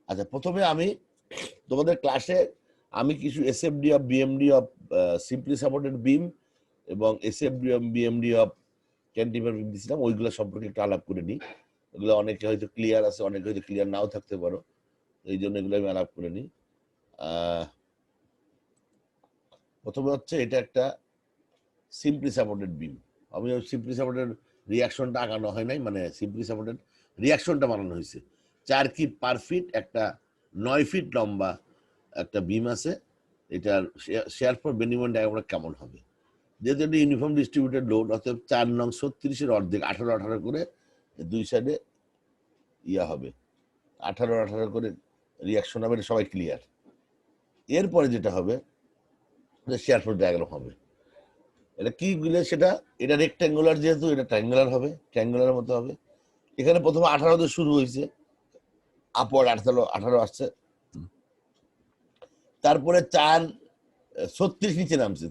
আচ্ছা, প্রথমে আমি তোমাদের ক্লাসে আমি কিছু SFD of BMD of simply supported beam এবং SFD of BMD of cantilever beam দিয়েছিলাম, ওইগুলো সম্পর্কে একটু আলাপ করে নিই। ওগুলো অনেকে হয়তো ক্লিয়ার আছে, অনেকে হয়তো ক্লিয়ার নাও থাকতে পারো, এই জন্য এগুলো আমি আলাপ করে নিই। প্রথমে হচ্ছে এটা একটা সিম্পলি সাপোর্টেড বিম। আমি সিম্পলি সাপোর্টেড রিয়াকশনটা আঁকানো হয় নাই, মানে সিম্পলি সাপোর্টেড রিয়াকশনটা বানানো হয়েছে। 4 কিপ পার ফিট একটা 9 ফিট লম্বা একটা বিম আছে। এটার শেয়ার ফর বেনিমন ডায়াগ্রামটা কেমন হবে, যেহেতু এটা ইউনিফর্ম ডিস্ট্রিবিউটেড লোড, অর্থাৎ 4 নং 36-এর অর্ধেক 18-18 করে দুই সাইডে ইয়া হবে, 18-18 করে রিয়াকশন হবে, এটা সবাই ক্লিয়ার। এরপরে যেটা হবে শেয়ার ফর ডায়াগ্রাম হবে। এটা কি গুলো সেটা, এটা রেক্ট্যাঙ্গুলার, যেহেতু এটা ট্রায়াঙ্গুলার হবে, ট্রায়াঙ্গুলার মতো হবে। এখানে প্রথমে 18 শুরু হয়েছে, আপওয়ার্ড 18 আসছে, তারপরে 4-36 নিচে নামছে,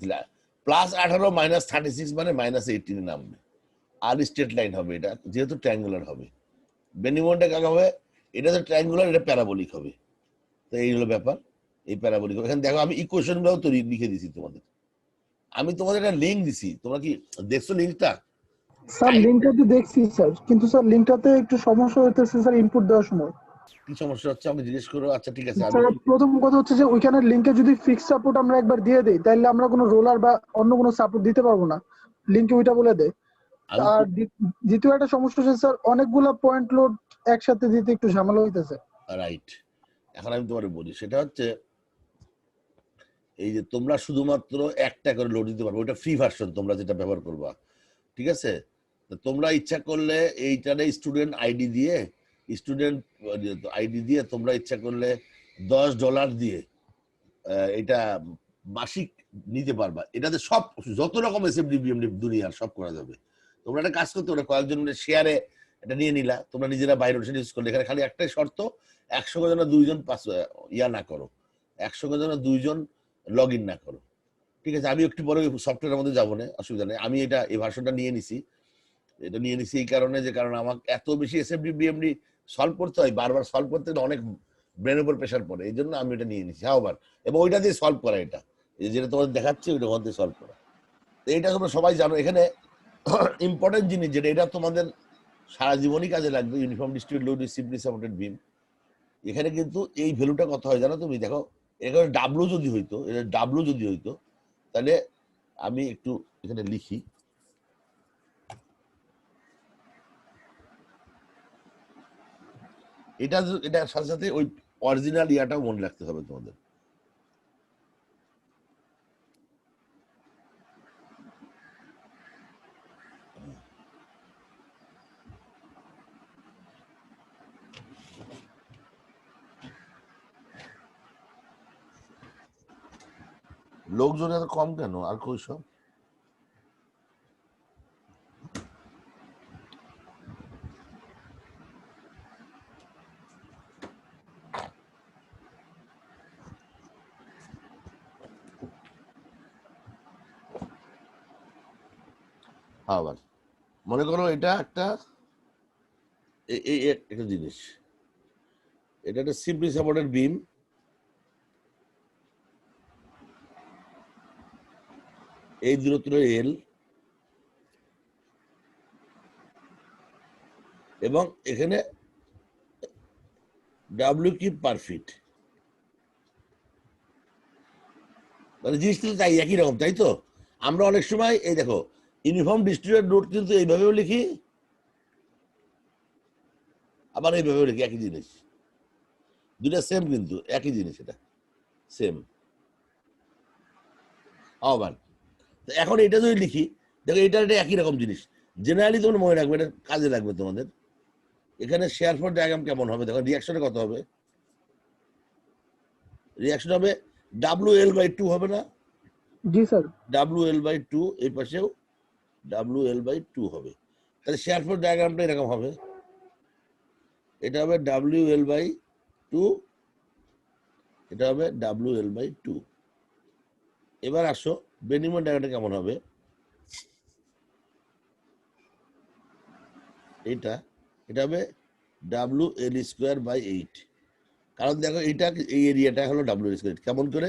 প্লাস 18 মাইনাস 36 মানে মাইনাস 18 নামবে। আর স্ট্রেট লাইন হবে, এটা যেহেতু ট্রায়াঙ্গুলার হবে। বেনিমনটা কাকে হবে, এটা তো ট্রায়াঙ্গুলার, এটা প্যারাবোলিক হবে। তো এই হলো ব্যাপার, এই প্যারাবোলিক হবে। এখানে দেখো আমি ইকুয়েশন গুলো তো লিখে দিছি তোমাদের, আমি তোমাদের একটা লিঙ্ক দিছি, তোমরা কি দেখছো লিঙ্কটা? স্যার লিংকটা তো দেখছি স্যার, কিন্তু স্যার লিংকটাতে একটু সমস্যা হইতেছে স্যার ইনপুট দেওয়ার সময়। কি সমস্যা হচ্ছে আমাকে জিজ্ঞেস করো। আচ্ছা ঠিক আছে, আমি স্যার প্রথম কথা হচ্ছে যে ওইখানে লিংকে যদি ফিক্সড সাপোর্ট আমরা একবার দিয়ে দেই, তাহলে আমরা কোনো রোলার বা অন্য কোনো সাপোর্ট দিতে পারবো না, লিংকে ওইটা বলে দেয়। আর দ্বিতীয় একটা সমস্যা হচ্ছে স্যার অনেকগুলো পয়েন্ট লোড একসাথে দিতে একটু ঝামেলা হইতেছে। রাইট, এখন আমি তোমার বলি, সেটা হচ্ছে এই যে তোমরা শুধুমাত্র একটা করে লোড দিতে পারবে, ওটা ফ্রি ভার্সন তোমরা যেটা ব্যবহার করবা, ঠিক আছে? তোমরা ইচ্ছা করলে এইটারে স্টুডেন্ট আইডি দিয়ে তোমরা ইচ্ছা করলে $10 দিয়ে এটা মাসিক নিতে পারবা। এটাতে সব যত রকম এসএফডি বিএমডি দুনিয়ার সব করা যাবে। তোমরা একটা কাজ করতে পারো, কয়েকজন মিলে শেয়ারে এটা নিয়ে নিলা, তোমরা নিজেরা বাইরে ইউজ করলে। এখানে খালি একটাই শর্ত, 100 জন 2জন ইয়া না করো, 100 জন 2জন লগ ইন না করো, ঠিক আছে? আমি একটু পরে সফটওয়্যারের মধ্যে যাবো না, অসুবিধা নেই। আমি এটা এই ভার্সনটা নিয়ে নিছি, এটা নিয়ে নিছি এই কারণে যে কারণ আমার এত বেশি এসএফডি বিএমডি সলভ করতে হয়, বারবার সলভ করতে অনেক ব্রেনের উপর প্রেশার পড়ে, এই জন্য আমি এটা নিয়ে নিছি। হ্যাঁ, আবার এবং ওইটা দিয়ে সলভ করা, এটা যেটা তোমাদের দেখাচ্ছি ওইটা ওখান দিয়ে সলভ করা। তো এইটা তোমরা সবাই জানো। এখানে ইম্পর্টেন্ট জিনিস যেটা, এটা তোমাদের সারা জীবনই কাজে লাগবে, uniform distributed load simply supported বিম। এখানে কিন্তু এই ভ্যালুটা কত হয় জানো তুমি? দেখো এখানে ডাব্লু যদি হইতো, এটা ডাব্লু যদি হইতো, তাহলে আমি একটু এখানে লিখি, এটার সাথে সাথে ওই অরিজিনাল ইয়াটাও মনে রাখতে হবে তোমাদের। লোকজন এত কম কেন? আর কই সব আবার মনে করো এটা একটা একটা জিনিস, এটা একটা সিম্পলি সাপোর্টেড বিম, এই দূরত্ব এল, এবং এখানে ডাব্লিউ কিউব পার ফিট, মানে জিনিসটা তাই একই রকম, তাই তো? আমরা অনেক সময় এই দেখো ইউনিফর্ম ডিস্ট্রিবিউটেড লোড কিন্তু এইভাবেও লিখি, আবার এইভাবেও লিখি, একই জিনিস, দুটা সেম কিন্তু একই জিনিস, এটা সেম। আবার এখন এটা যদি লিখি, দেখো এটা একই রকম জিনিস, জেনারেলি তোমরা মনে রাখবে, এটা কাজে লাগবে তোমাদের। এখানে শেয়ার ফর ডায়াগ্রাম কেমন হবে দেখো, রিয়াকশনে কত হবে? রিয়াকশন হবে WL/2 হবে না? জি স্যার। WL/2, এই পাশেও WL/2 হবে। তাহলে শেয়ার ফর ডায়াগ্রামটা এরকম হবে, এটা হবে WL/2, এটা হবে WL/2। এবার আসো বেনিমন ডায়াগ্রামটা কেমন হবে, এটা হবে WL²/8। কারণ দেখো এটা এই এরিয়াটা হলো ডাব্লিউ এল স্কোয়ার। কেমন করে?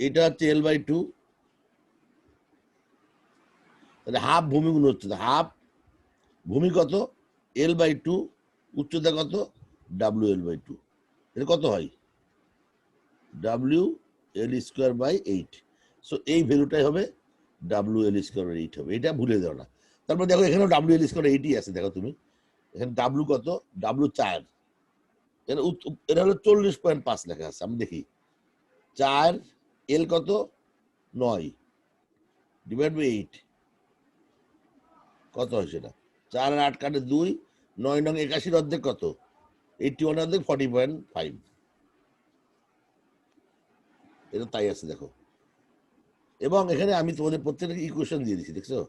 এটা হচ্ছে L/2, তাহলে হাফ ভূমি গুণ উচ্চতা, হাফ ভূমি কত L/2, উচ্চতা কত WL/2, এটা কত হয় WL²/8। সো এই ভ্যালুটাই হবে WL²/8 হবে, এটা ভুলে যাও না। তারপর দেখো এখানেও WL²/8ই আছে, দেখো তুমি এখানে W কত, W4, এটা হলো 40.5 লেখা আছে। আমি দেখি 4 L কত 9 /8 কত হয় সেটা? 4 আর 8 কাটে 2, 9 নং 81 অর্ধেক কত? 81 অর্ধেক 40.5। এটা তাই আছে দেখো। এবং এখানে আমি তোমাদের প্রত্যেকটা ইকুয়েশন দিয়ে দিচ্ছি, দেখছো?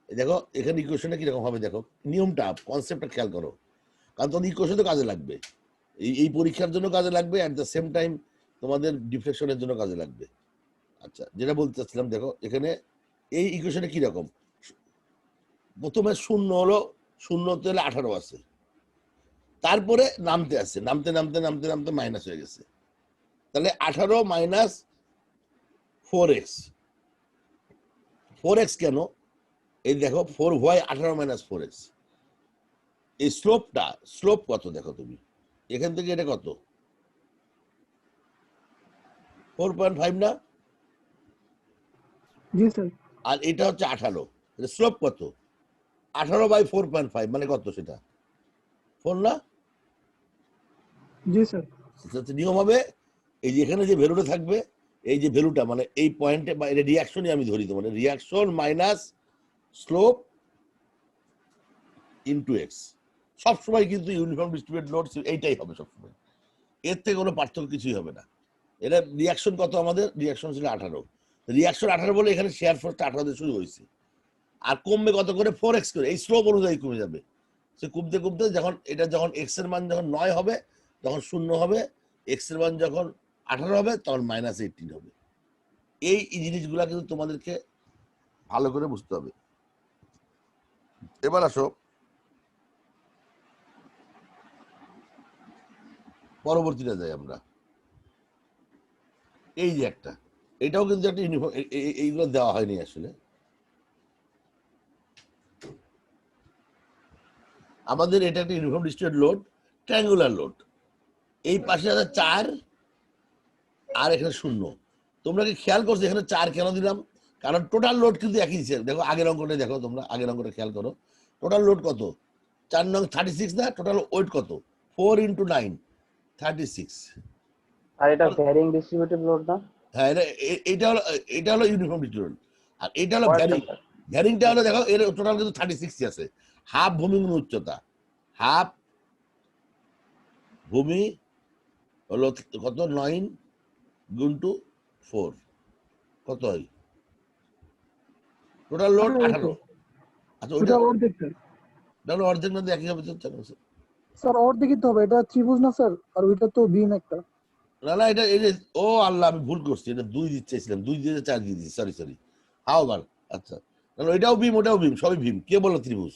দেখো এখানে ইকুয়েশনটা কিরকম হবে, দেখো নিয়মটা, কনসেপ্টটা খেয়াল করো, কারণ তোমাদের ইকুয়েশন তো কাজে লাগবে, এই পরীক্ষার জন্য কাজে লাগবে, অ্যাট দ্য সেম টাইম তোমাদের ডিফ্লেকশনের জন্য কাজে লাগবে। আচ্ছা, যেটা বলতে চাচ্ছিলাম, দেখো এখানে এই ইকুয়েশনে কিরকম, প্রথমে 0 হলো, 0 হলে 18 আছে, তারপরে নামতে আসছে, নামতে নামতে নামতে নামতে মাইনাস হয়ে গেছে, তাহলে 18 মাইনাস 4x। 4x কেন? এই দেখো 4y 18 মাইনাস 4x, এই স্লোপটা, স্লোপ কত দেখো তুমি, এখান থেকে এটা কত 4.5 না? জি স্যার। আর এটা হচ্ছে 18, স্লোপ কত 18/4.5 মানে কত সেটা 4 না? জি স্যার। নিয়ম হবে এই যে এখানে যে ভ্যালুটা থাকবে, এই যে ভ্যালুটা মানে এই পয়েন্টে বা এটা রিয়াকশনই আমি ধরি, তো মানে reaction minus slope into x. সবসময় কিন্তু ইউনিফর্ম ডিস্ট্রিবিউটেড লোড এইটাই হবে সবসময়, এর থেকে কোনো পার্থক্য কিছুই হবে না। এটা রিয়াকশন কত, আমাদের রিয়াকশন ছিল 18, রিয়াকশন 18 বলে এখানে শেয়ার ফোর্সটা 18 দিয়ে শুরু হয়েছে, আর কমবে কত করে 4x করে, এই স্লোপ অনুযায়ী কমে যাবে। সে কমতে কমতে যখন এটা যখন এক্স এর মান যখন 9 হবে, তখন 0 হবে, এক্স এর মান যখন 18 হবে তখন -18 হবে। এই জিনিসগুলা কিন্তু তোমাদেরকে ভালো করে বুঝতে হবে। এবার আসো পরবর্তীটা যাই আমরা, এই যে একটা, এটাও কিন্তু একটা ইউনিফর্ম, এইগুলো দেওয়া হয়নি আসলে। আমাদের এটা একটা uniform distributed load, triangular load, এই পাশে আছে 4 আর এখানে 0। তোমরা কি খেয়াল করছো এখানে 4 কেন দিলাম? কারণ টোটাল লোড কিন্তু একই দিচ্ছে। দেখো আগের অঙ্কটা দেখো, তোমরা আগের অঙ্কটা খেয়াল করো, টোটাল লোড কত 4 নং 36 না, টোটাল ওয়েট কত 4 × 9 36। আর এটা ভ্যারিং ডিস্ট্রিবিউটিভ লোড না? হ্যাঁ, এটা হলো ইউনিফর্ম ডিস্ট্রিবিউশন, আর এটা হলো কয়টা ভ্যারিং। স্যার? ভ্যারিংটা হলো দেখো এর টোটাল কিন্তু 36 আছে, হাফ ভূমি গুণ উচ্চতা, হাফ ভূমি হলো কত 9 × 4 কত হয়, টোটাল লোড 18। আচ্ছা ওইটা ওটা অর্ধেক স্যার। তাহলে অর্ধেক না দিয়ে একই হবে তো? স্যার অর্ধেকই তো হবে, এটা ত্রিভুজ না স্যার, আর ওইটা তো বিম একটা। না না, এটা এই যে, ও আল্লাহ আমি ভুল করছি, এটা 2 দিতে চাইছিলাম, 2 দিয়ে 4 দিয়ে দিচ্ছি, সরি সরি। হাও বার, আচ্ছা তাহলে এটাও ভীম ওটাও ভীম, সবই ভীম, কে বললো ত্রিভুজ?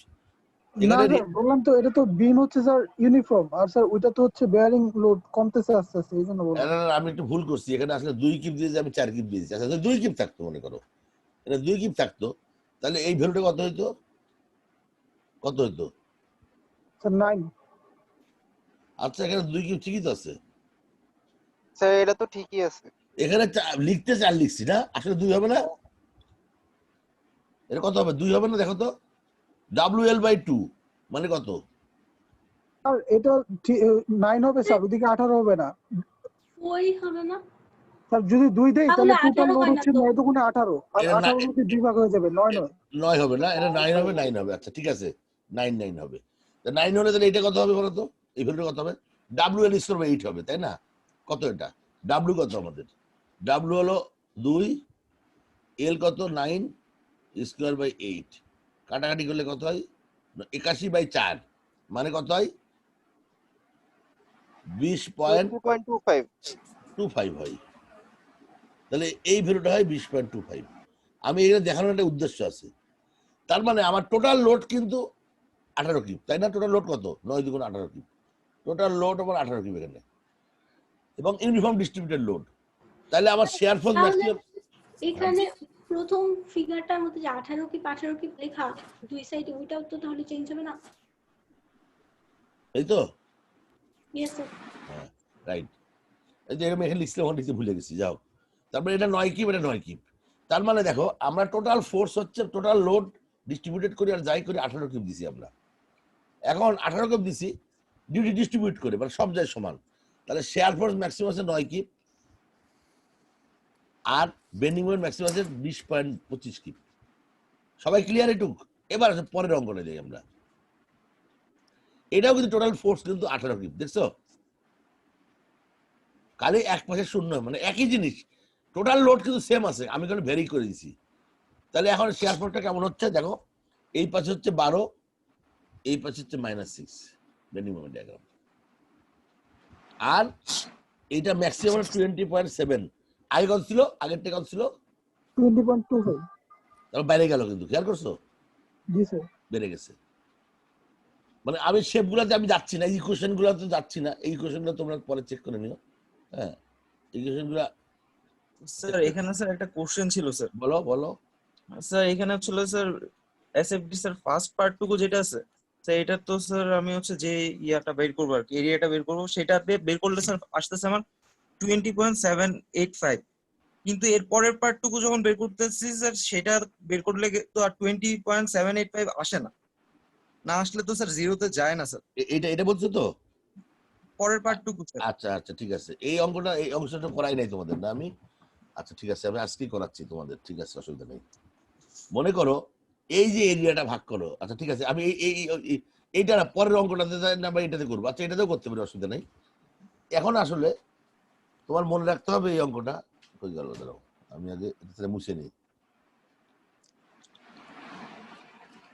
না এখানে স্যার, বললাম তো এটা তো বিম হচ্ছে স্যার ইউনিফর্ম, আর স্যার ওইটা তো হচ্ছে বেয়ারিং লোড কমতেছে আস্তে আস্তে, এই জন্য বললাম। আমি একটু ভুল করছি, এখানে আসলে 2 কিপ দিয়েছি, আমি 4 কিপ দিয়েছি। আচ্ছা 2 কিপ থাকতো মনে করো, এটা 2 কিপ থাকতো, তাহলে এই ভ্যালুটা কত হইতো, কত হইতো? স্যার 9। আচ্ছা এখানে 2 কিপ ঠিকই তো আছে, স্যার এটা তো ঠিকই আছে। এখানে লিখতে 4 লিখছি না, আসলে 2 হবে না, এটা কত হবে 2 হবে না? দেখো তো WL/2 মানে কত? আর এটা 9 হবে স্যার, ওদিকে 18 হবে না ওই হবে না, স্যার। যদি 2 দেই তাহলে তাহলে টোটাল 18 লোড হয় না হচ্ছে তো। 9 দুগুণে 18, আর এটা 18 মধ্যে 2 ভাগ হয়ে যাবে, 9 9। 9 হবে না, এটা 9 হবে, 9 হবে। আচ্ছা ঠিক আছে, 9 9 হবে। 9 হলে তাহলে এটা কত হবে বলো তো, এই ভ্যালুটা কত হবে? WL/8 হবে, তাই না? কত এটা W কত আমাদের? W হলো 2, L কত 9²/8, কাটাকাটি করলে কত হয় 81/4, মানে কত হয় 20.25 2.25 হয়। তাহলে এই ভ্যালুটা হয় 20.25। আমি এটা দেখানোর একটা উদ্দেশ্য আছে, তার মানে আমার টোটাল লোড কিন্তু 18 কিপ, তাই না? টোটাল লোড কত 9 × 18 কিপ, টোটাল লোড আমার 18 কিপ এখানে। এবং ইউনিফর্ম ডিস্ট্রিবিউটেড লোড, তাহলে আমার শেয়ার ফোর্স তাহলে ম্যাক্সিমাম। এখানে প্রথম ফিগারটার মধ্যে যে 18 কি 18 কি লেখা দুই সাইডে, ওইটাও তো তাহলে চেঞ্জ হবে না? এই তো ইয়েস স্যার। হ্যাঁ রাইট, এই যে আমি এখানে লিখছিলাম ওখানে লিখতে ভুলে গেছি, যাও। তারপরে এটা 9 কিপ, এটা 9 কিপ। তার মানে দেখো আমরা টোটাল ফোর্স হচ্ছে টোটাল লোড ডিস্ট্রিবিউটেড করি আর যাই করি 18 কিপ দিছি আমরা। এখন 18 কিপ দিছি ডিউটি ডিস্ট্রিবিউট করে, মানে সব যায় সমান, তাহলে শেয়ার ফোর্স ম্যাক্সিমাম আছে 9 কিপ আর বেন্ডিং মোমেন্ট ম্যাক্সিমাম আছে 20.25 কিপ। সবাই ক্লিয়ার এটুক? এবার আছে পরের অঙ্কটা যাই আমরা। এটাও কিন্তু টোটাল ফোর্স কিন্তু 18 কিপ, দেখছো? খালি এক পাশে শূন্য, মানে একই জিনিস, টোটাল লোড কিন্তু সেম আছে, আমি কিন্তু ভেরি করে দিছি। তাহলে এখন শেয়ার ফোর্সটা কেমন হচ্ছে দেখো, এই পাশে হচ্ছে 12, এই পাশে হচ্ছে -6 বেন্ডিং মোমেন্ট ডায়াগ্রাম, আর এইটা ম্যাক্সিমাম 20.7। আগে কত ছিল? আগেরটা কত ছিল? 20.25। তাহলে বাইরে গেল, কিন্তু খেয়াল করছো জি স্যার। বেড়ে গেছে। মানে আমি শেপ গুলাতে আমি যাচ্ছি না, এই কোশ্চেন গুলাতে যাচ্ছি না, এই কোশ্চেন গুলো তোমরা পরে চেক করে নিও। হ্যাঁ এই কোশ্চেন গুলা। স্যার এখানে স্যার একটা কোশ্চেন ছিল স্যার। বলো বলো। স্যার এখানে ছিল স্যার এসএফডি স্যার ফার্স্ট পার্টটুকু যেটা আছে স্যার, এটা তো স্যার আমি হচ্ছে যে ইয়াটা বের করবো আর কি, এরিয়াটা বের করবো, সেটাতে বের করলে স্যার আসতেছে আমার 20.785, কিন্তু এর পরের পার্টটুকু যখন বের করতেছি স্যার, সেটা বের করলে তো আর 20.785 আসে না। না আসলে তো স্যার জিরোতে যায় না স্যার, এটা এটা বলছো তো? পরের পার্টটুকু স্যার। আচ্ছা আচ্ছা ঠিক আছে, এই অঙ্কটা এই অংশটা করাই নাই তোমাদের না আমি? আচ্ছা ঠিক আছে, আমি আজকেই করাচ্ছি তোমাদের, ঠিক আছে অসুবিধা নেই। মনে করো এই যে এরিয়াটা ভাগ করো, আচ্ছা ঠিক আছে, আমি এইটা না পরের অঙ্কটাতে না বা এটাতে করবো, আচ্ছা এটাতেও করতে পারি, অসুবিধা নেই। এখন আসলে তোমার মনে রাখতে হবে এই অঙ্কটা কই গেল, দাঁড়াও আমি আগে এটা মুছে নিই।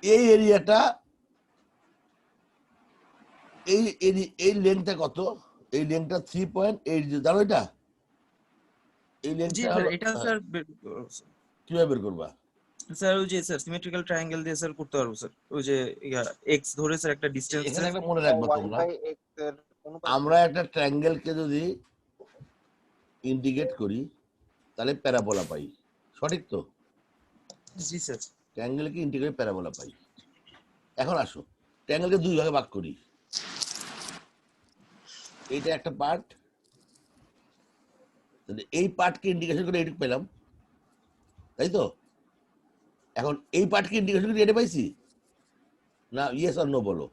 এই এরিয়াটা, এই লেন্থটা কত? এই লেন্থটা 3.8, জানো এটা? এই জি লেন্থটা স্যার, এটা স্যার কিভাবে বের করবা? স্যার ওই যে স্যার সিমেট্রিক্যাল ট্রায়াঙ্গেল দিয়ে স্যার করতে পারবো স্যার, ওই যে এক্স ধরে স্যার একটা ডিসটেন্স। এখানে একটা মনে রাখবা তোমরা, y/x এর অনুপাত। আমরা একটা ট্রায়াঙ্গেলকে যদি ইন্টিগ্রেট করি তাহলে প্যারাবোলা পাই, সঠিক তো? জি স্যার। ট্রায়াঙ্গেলকে ইন্টিগ্রেট প্যারাবোলা পাই। এখন আসো ট্রায়াঙ্গেলকে দুই ভাগে ভাগ করি, এইটা একটা পার্ট, এই পার্টকে ইন্টিগ্রেশন করে এইটুকু পেলাম, তাই তো? এখন এই পার্টকে ইন্টিগ্রেশন করে এটা পাইছি না? ইয়েস আর নো বলো।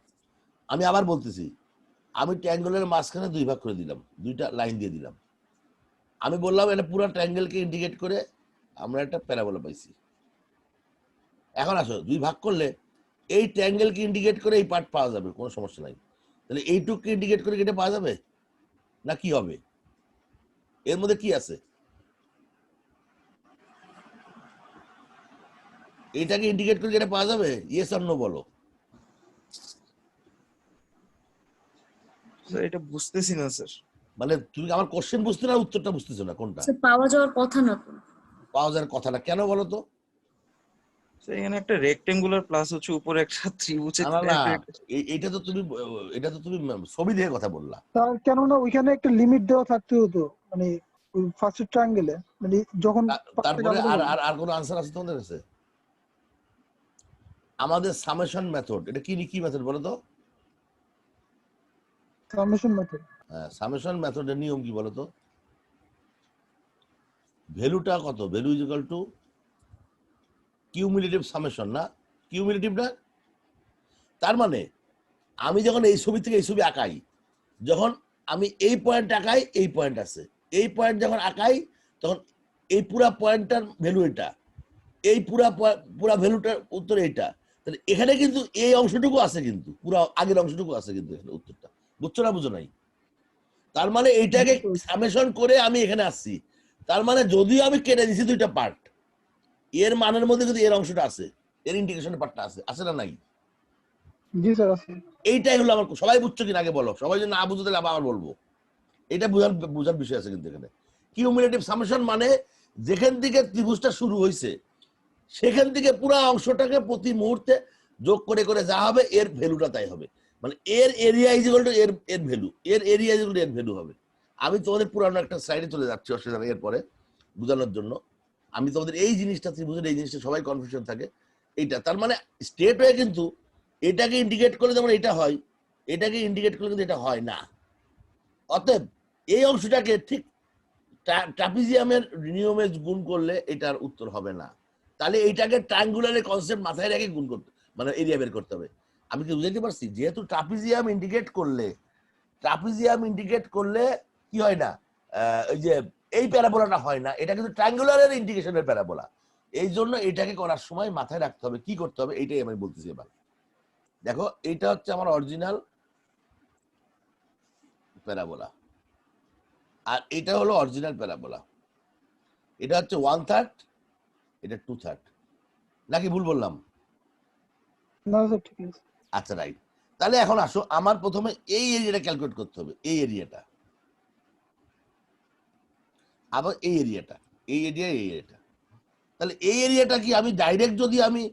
আমি আবার বলতেছি, আমি ট্রায়াঙ্গেলের মাঝখানে দুই ভাগ করে দিলাম, দুইটা লাইন দিয়ে দিলাম, আমি বললাম এটা পুরো ট্রায়াঙ্গেলকে ইন্টিগ্রেট করে আমরা একটা প্যারাবোলা পাইছি। এখন আসো দুই ভাগ করলে এই ট্রায়াঙ্গেলকে ইন্টিগ্রেট করে এই পার্ট পাওয়া যাবে, কোনো সমস্যা নাই। তাহলে এইটুককে ইন্টিগ্রেট করে এটা পাওয়া যাবে না? কি হবে এর মধ্যে? কি আছে? এটাকে ইন্টিগ্রেট করে এটা পাওয়া যাবে? ইয়েস আর নো বলো। স্যার এটা বুঝতেছি না স্যার। মানে তুমি আমার কোশ্চেন বুঝতে না, উত্তরটা বুঝতেছো না? কোনটা? স্যার পাওয়া যাওয়ার কথা না তো। পাওয়া যাওয়ার কথা না কেন বলো তো? স্যার এখানে একটা রেক্টেঙ্গুলার প্লাস হচ্ছে উপরে একটা ত্রিভুজের না না, এটা তো তুমি ছবি দিয়ে কথা বললা। তার কেননা ওইখানে একটা লিমিট দেওয়া থাকতে হতো, মানে ওই ফার্স্ট ট্রায়াঙ্গেলে, মানে যখন তারপরে আর আর আর কোনো আনসার আছে তোমাদের কাছে? আমাদের সামেশন মেথড, এটা কি কি মেথড বলো তো? Summation method. হ্যাঁ, সামেশন মেথডের নিয়ম কি বলো তো? ভ্যালুটা কত? Value is equal to cumulative summation, না? কিউমুলেটিভ না? তার মানে আমি যখন এই ছবি থেকে এই ছবি আঁকাই, যখন আমি এই পয়েন্ট আঁকাই, এই পয়েন্ট আছে, এই পয়েন্ট যখন আঁকাই তখন এই পুরা পয়েন্টটার ভ্যালু এটা, এই পুরা ভ্যালুটার উত্তর এইটা। তাহলে এখানে কিন্তু এই অংশটুকু আছে, কিন্তু পুরো আগের অংশটুকু আছে কিন্তু এখানে উত্তরটা। বুঝছো না বুঝো নাই? তার মানে এইটাকে সামেশন করে আমি এখানে আসছি। তার মানে যদিও আমি কেটে দিছি দুইটা পার্ট, এর মানের মধ্যে কিন্তু এর অংশটা আছে, এর ইন্টিগ্রেশনের পার্টটা আছে, আছে না নাই? জি স্যার আছে। এইটাই হলো আমার, সবাই বুঝছো কিনা আগে বলো, সবাই যদি না বুঝো তাহলে আবার বলবো। এটা বুঝার বিষয় আছে কিন্তু এখানে। কিউমুলেটিভ সামেশন মানে যেখান থেকে ত্রিভুজটা শুরু হয়েছে সেখান থেকে পুরো অংশটাকে প্রতি মুহূর্তে যোগ করে করে যা হবে এর ভ্যালুটা তাই হবে। মানে এর এরিয়া ইজ ইকুয়াল টু এর ভ্যালু, এর এরিয়া ইজ ইকুয়াল টু এর ভ্যালু হবে। আমি তোমাদের পুরানো একটা স্লাইডে চলে যাচ্ছি অসুবিধা নেই এরপরে বোঝানোর জন্য। আমি তোমাদের এই জিনিসটা ত্রিভুজের এই জিনিসটা সবাই কনফিউশন থাকে এইটা, তার মানে স্ট্রেট হয়ে কিন্তু এটাকে ইন্ডিকেট করলে যেমন এটা হয়, এটাকে ইন্ডিকেট করলে কিন্তু এটা হয় না। অতএব এই অংশটাকে ঠিক ট্রাপিজিয়ামের নিয়মে গুণ করলে এটার উত্তর হবে না। তাহলে এইটাকে ট্রায়াঙ্গুলারের কনসেপ্ট মাথায় রেখে গুণ করতে, মানে এরিয়া বের করতে হবে। আমি কি বুঝাতে পারছি? যেহেতু ট্রাপিজিয়াম ইন্ডিকেট করলে কি হয় না, ওই যে এই প্যারাবোলাটা হয় না, এটা কিন্তু ট্রায়াঙ্গুলারের ইন্ডিকেশনের প্যারাবোলা। এই জন্য এটাকে করার সময় মাথায় রাখতে হবে কি করতে হবে, এইটাই আমি বলতেছি। এবার দেখো, এইটা হচ্ছে আমার অরিজিনাল প্যারাবোলা, আর এটা হলো অরিজিনাল প্যারাবোলা। এটা হচ্ছে 1/3, এটা 2/3, নাকি ভুল বললাম? না স্যার ঠিক আছে। আচ্ছা রাইট। তাহলে এখন আসো, আমার প্রথমে এই এরিয়াটা ক্যালকুলেট করতে হবে, এই এরিয়াটা, আবার এই এরিয়াটা, এই এরিয়াটা। তাহলে এই এরিয়াটা কি আমি ডাইরেক্ট যদি আমি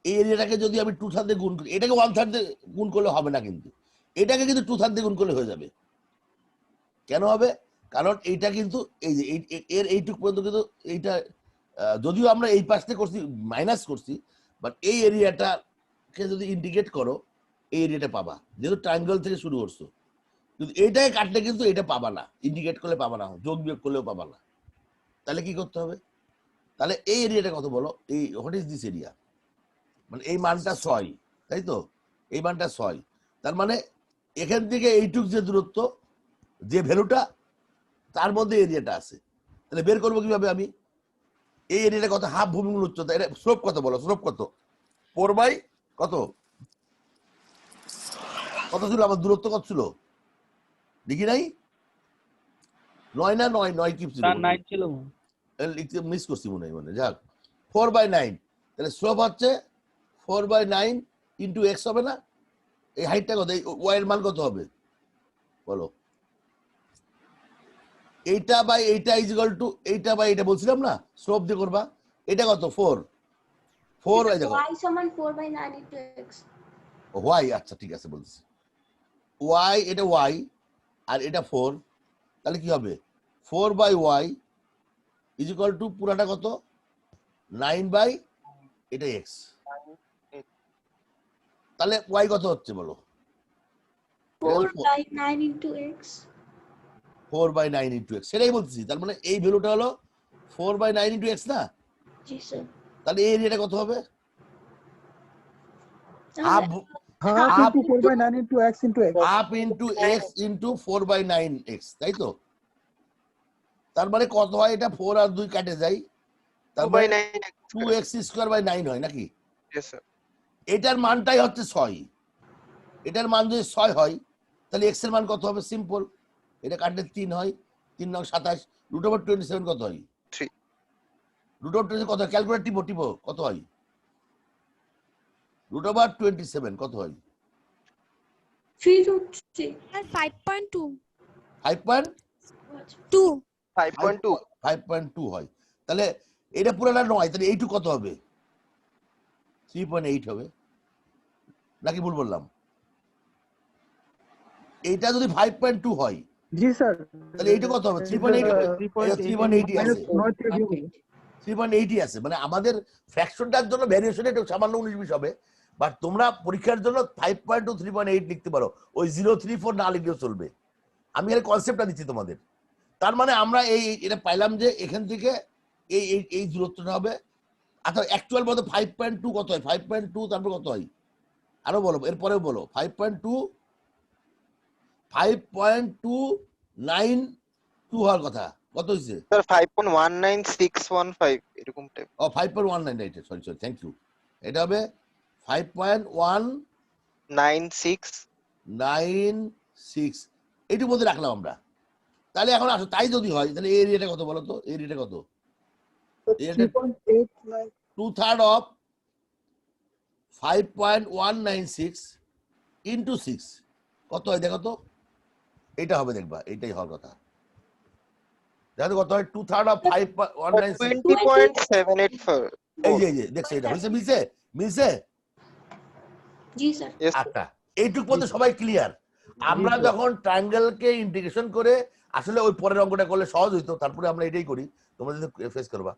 এই এরিয়াটাকে যদি আমি 2/3 দিয়ে গুণ করি, এটাকে 1/3 দিয়ে গুণ করলে হবে না, কিন্তু এটাকে কিন্তু 2/3 দিয়ে গুণ করলে হয়ে যাবে। কেন হবে? কারণ এইটা কিন্তু এই যে এর এইটুকু পর্যন্ত কিন্তু এইটা যদিও আমরা এই পাশ থেকে করছি, মাইনাস করছি, বাট এই এরিয়াটাকে যদি ইন্ডিকেট করো এই এরিয়াটা পাবা, যেহেতু ট্রায়াঙ্গেল থেকে শুরু করছো। কিন্তু এইটাকে কাটলে কিন্তু এটা পাবা না, ইন্ডিকেট করলে পাবা না, যোগ বিয়োগ করলেও পাবা না। তাহলে কি করতে হবে? তাহলে এই এরিয়াটা কত বলো? এই হোয়াট ইজ দিস এরিয়া, মানে এই মানটা 6, তাই তো? এই মানটা 6, তার মানে এখান থেকে এইটুক যে দূরত্ব, যে ভ্যালুটা, তার মধ্যে এরিয়াটা আছে। তাহলে বের করবো কিভাবে আমি? এই এরিয়াটা কত? হাফ ভূমিমূল উচ্চতা। এটা স্লোপ কত বলো? স্লোপ কত? 4 কত কত ছিল আমার দূরত্ব? কত ছিল দেখি নাই? 9 না 9 কি ছিল? 9 ছিল। মিস করছি মনে হয়, মানে যাক 4/9। তাহলে স্লোপ হচ্ছে 4/9 ইন্টু এক্স হবে না? এই হাইটটা কত? এই ওয়াই এর মান কত হবে বলো? এইটা বাই এইটা ইজ ইকুয়াল টু এইটা বাই এটা বলছিলাম না, স্লোপ দিয়ে করবা। এটা কত? 4 এই দেখো y সমান 4/9 into x। ওয়াই, আচ্ছা ঠিক আছে বলছি। ওয়াই, এটা ওয়াই আর এটা 4, তাহলে কি হবে? 4/y ইজ ইকুয়াল টু পুরাটা কত? 9 এটা এক্স। তাহলে ওয়াই কত হচ্ছে বলো? 4/9 into x। 4/9 ইন্টু এক্স, সেটাই বলতেছি। তার মানে এই ভ্যালুটা হলো 4/9 ইন্টু এক্স না? জি স্যার। তাহলে এই এরিয়াটা কত হবে? Half half into 4/9 into x into x। Half into x into 4/9 x, তাই তো? তার মানে কত হয়? এটা 4 আর 2 কাটে যায়, তার মানে 2x²/9 হয় নাকি? Yes, sir. এটার মানটাই হচ্ছে 6। এটার মান যদি 6 হয়, তাহলে এক্স এর মান কত হবে? সিম্পল, এটা কাটলে 3 হয়, 3 9 27, √27 কত হয়? 3. √27 কত হয়? ক্যালকুলেটর টিপো কত হয়? √27 কত হয়? 3√3। 5.2 5.2 2 5.2 হয়। তাহলে এটা পুরোটা 9, তাহলে এইটুকু কত হবে? 3.8 হবে, নাকি ভুল বললাম? এইটা যদি 5.2 হয়, জি স্যার। তাহলে এইটা কত হবে? 3.8 হবে। 3.8 আছে, 3.8 আছে। মানে আমাদের ফ্র্যাকশনটার জন্য ভ্যারিয়েশন একটু সামান্য 19-20 হবে, বাট তোমরা পরীক্ষার জন্য 5.2 3.8 লিখতে পারো, ওই 034 না লিখলেও চলবে। আমি এর কনসেপ্টটা দিচ্ছি তোমাদের। তার মানে আমরা এটা পাইলাম যে এখান থেকে এই দূরত্বটা হবে। আচ্ছা অ্যাকচুয়াল বলতে 5.2 কত হয়? 5.2 তারপর কত হয়? আরো বলো, এরপরেও বলো। 5.292 হওয়ার কথা, কত হয়েছে? Sir, 5.19615 এরকম টাইপ। ও 5.19, রাইট, সরি থ্যাংক ইউ। এটা হবে 5.196 এইটুর মধ্যে রাখলাম আমরা। তাহলে এখন আসো, তাই যদি হয় তাহলে এই এরিয়াটা কত বলো তো? এরিয়াটা কত? 3.89 2/3 অফ 5.196 ইন্টু 6 কত হয় দেখো তো? এটা হবে, দেখবা এইটাই হওয়ার কথা। দেখো কত হয়? 2/3 অফ 5.196, 20.784. এই যে দেখছো, এটা হয়েছে, মিলছে। জি স্যার। Yes, sir. আচ্ছা এইটুক পর্যন্ত সবাই ক্লিয়ার। আমরা sir. যখন ট্রায়াঙ্গেলকে ইন্টিগ্রেশন করে আসলে ওই পরের অঙ্কটা করলে সহজ হইতো, তারপরে আমরা এটাই করি, তোমরা যদি ফেস করবা।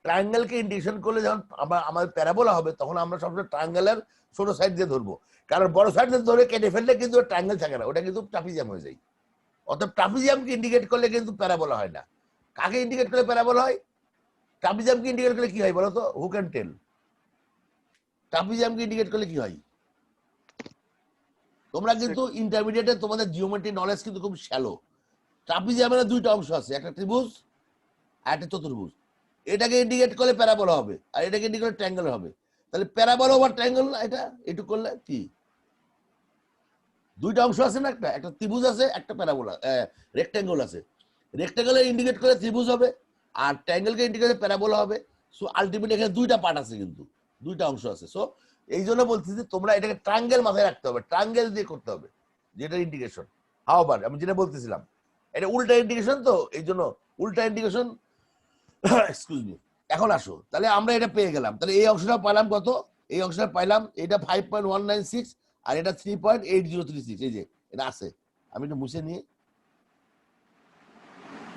ট্রায়াঙ্গেলকে ইন্টিগ্রেশন করলে যখন আমাদের প্যারাবোলা হবে তখন আমরা সবসময় ট্রায়াঙ্গেলের ছোট সাইড দিয়ে ধরবো, কারণ বড় সাইড দিয়ে ধরে কেটে ফেললে কিন্তু ট্রায়াঙ্গেল থাকে না, ওটা কিন্তু ট্রাপিজিয়াম হয়ে যায়। অর্থাৎ ট্রাপিজিয়ামকে ইন্ডিকেট করলে কিন্তু প্যারাবোলা হয় না। কাকে ইন্ডিকেট করলে প্যারাবোলা হয়? ট্রাপিজিয়ামকে ইন্ডিকেট করলে কি হয় বলো তো? হু ক্যান টেল? ট্রাপিজিয়ামকে ইন্ডিকেট করলে কি হয়? তোমরা কিন্তু ইন্টারমিডিয়েটে তোমাদের জিওমেট্রি নলেজ কিন্তু খুব শ্যালো। ট্রাপিজিয়ামের দুইটা অংশ আছে, একটা ত্রিভুজ আর একটা চতুর্ভুজ। এটাকে ইন্ডিকেট করলে প্যারাবোলা হবে, আর এটাকে ইন্ডিকেট করলে ট্রায়াঙ্গেল হবে। তাহলে প্যারাবোলা ওভার ট্রায়াঙ্গেল না, এটা একটু করলে কি দুইটা অংশ আছে না, একটা ত্রিভুজ আছে, একটা প্যারাবোলা রেক্ট্যাঙ্গেল আছে। রেক্ট্যাঙ্গেলে ইন্ডিকেট করে ত্রিভুজ হবে, আর ট্রায়াঙ্গেলকে ইন্ডিকেট করে প্যারাবোলা হবে। সো আলটিমেটলি এখানে দুইটা পার্ট আছে, কিন্তু দুইটা অংশ আছে। সো এই জন্য বলতেছি তোমরা এটাকে ট্রায়াঙ্গেল মাথায় রাখতে হবে, ট্রায়াঙ্গেল দিয়ে করতে হবে যেটা ইন্টিগ্রেশন। হাওয়ার আমি যেটা বলতেছিলাম এটা উল্টা ইন্টিগ্রেশন, তো এই জন্য উল্টা ইন্টিগ্রেশন। Excuse me. এখন আসো, তাহলে আমরা এটা পেয়ে গেলাম। তাহলে এই অংশটা পাইলাম কত? এই অংশটা পাইলাম এটা 5.196 আর এটা 3.8036। এই যে এটা আছে, আমি একটু মুছে নিয়ে,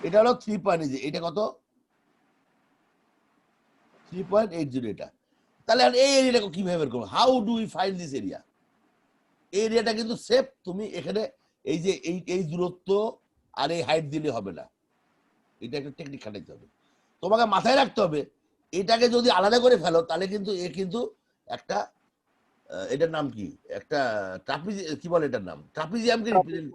এটা হলো 3. এটা কত? 3.80 এটা। তাহলে এই এরিয়াটাকে কিভাবে বের করবো? How do we find this area? এই এরিয়াটা কিন্তু সেফ, তুমি এখানে এই যে এই দূরত্ব আর এই হাইট দিলে হবে না, এটা একটা টেকনিক খাটাইতে হবে। তোমাকে মাথায় রাখতে হবে এটাকে যদি আলাদা করে ফেলো তাহলে কিন্তু এ কিন্তু একটা এটার নাম কি, একটা কি বলে এটার নাম, ট্রাপিজিয়ামকে রিপ্রেজেন্ট।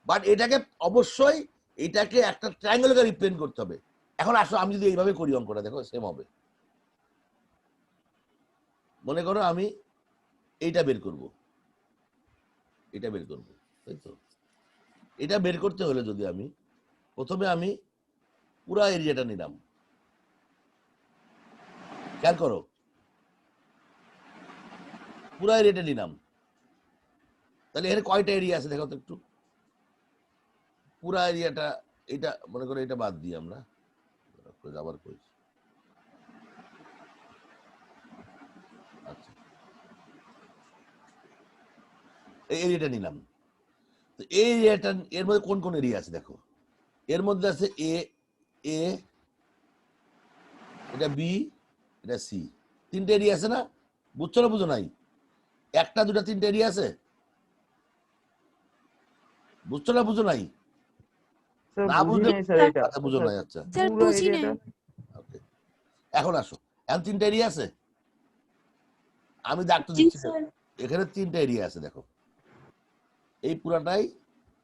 বাট এটাকে অবশ্যই এটাকে একটা ট্রায়াঙ্গেলকে রিপ্রেজেন্ট করতে হবে। এখন আসো আমি যদি এইভাবে করি অঙ্কটা, দেখো সেম হবে। মনে করো আমি এইটা বের করব, এটা বের করব, তাই তো? এটা বের করতে হলে যদি আমি প্রথমে আমি পুরা এরিয়াটা নিলাম, খেয়াল করো পুরা এরিয়াটা নিলাম, তাহলে এখানে কয়টা এরিয়া আছে দেখো তো একটু। পুরা এরিয়াটা এটা মনে করো এটা বাদ দিই আমরা, আবার কই, আচ্ছা এই এরিয়াটা নিলাম। তো এই এরিয়াটা এর মধ্যে কোন কোন এরিয়া আছে দেখো, এর মধ্যে আছে এ, এ, এটা বি, এটা সি, তিনটে এরিয়া আছে না? বুঝছো না বুঝো নাই? একটা দুটা তিনটে এরিয়া আছে, বুঝছো না বুঝো নাই? স্যার না বুঝি বুঝলে নাই স্যার এটা। আচ্ছা বুঝো নাই, আচ্ছা স্যার পুরো বুঝি নাই। এরিয়াটা ওকে। এখন আসো, এখন তিনটে এরিয়া আছে, আমি ডাকতে জি দিচ্ছি, স্যার। এখানে তিনটে এরিয়া আছে দেখো, এই পুরাটাই,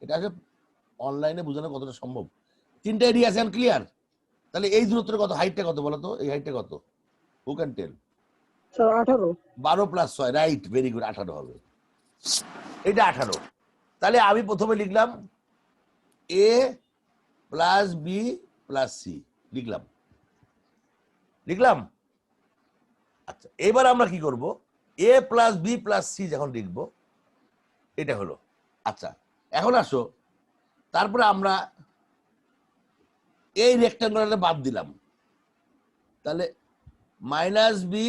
এটা আছে অনলাইনে বোঝানো কতটা সম্ভব। তিনটে এরিয়া আছে, ক্লিয়ার? তাহলে এই দূরত্বের কত, হাইটটা কত বলো তো? এই হাইটটা কত? Who can tell? Sir 18। 12 + 6, right, very good, 18 হবে। এটা 18। তাহলে আমি প্রথমে লিখলাম A plus B plus C, লিখলাম। আচ্ছা এবার আমরা কি করব? A plus B plus C যখন লিখব, এটা হলো। আচ্ছা এখন আসো, তারপরে আমরা এই রেক্ট্যাঙ্গুলারটা বাদ দিলাম, তাহলে মাইনাস বি,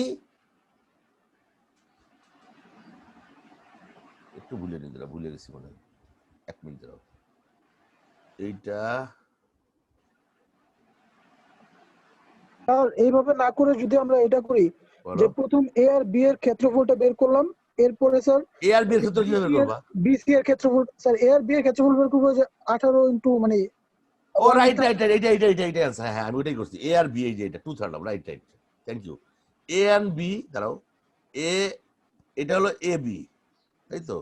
একটু ভুলে নিলাম, ভুলে গেছি মনে হয়, 1 মিনিট দাঁড়াও। এইটা আর এইভাবে না করে যদি আমরা এটা করি যে প্রথম এ আর বি এর ক্ষেত্রফলটা বের করলাম, এরপরে স্যার এ আর বি এর ক্ষেত্রে কিভাবে করবা? বিসি এর ক্ষেত্রফল, স্যার এ আর বি এর ক্ষেত্রফল বের করবো যে 18 ইনটু মানে ও রাইট রাইট রাইট, এইটা आंसर, হ্যাঁ আমি ওটাই করছি। এ আর বি, এই যে এটা 2 third, right right, thank you. A and B, দাঁড়াও, এ এটা হলো এ বি, তাই তো?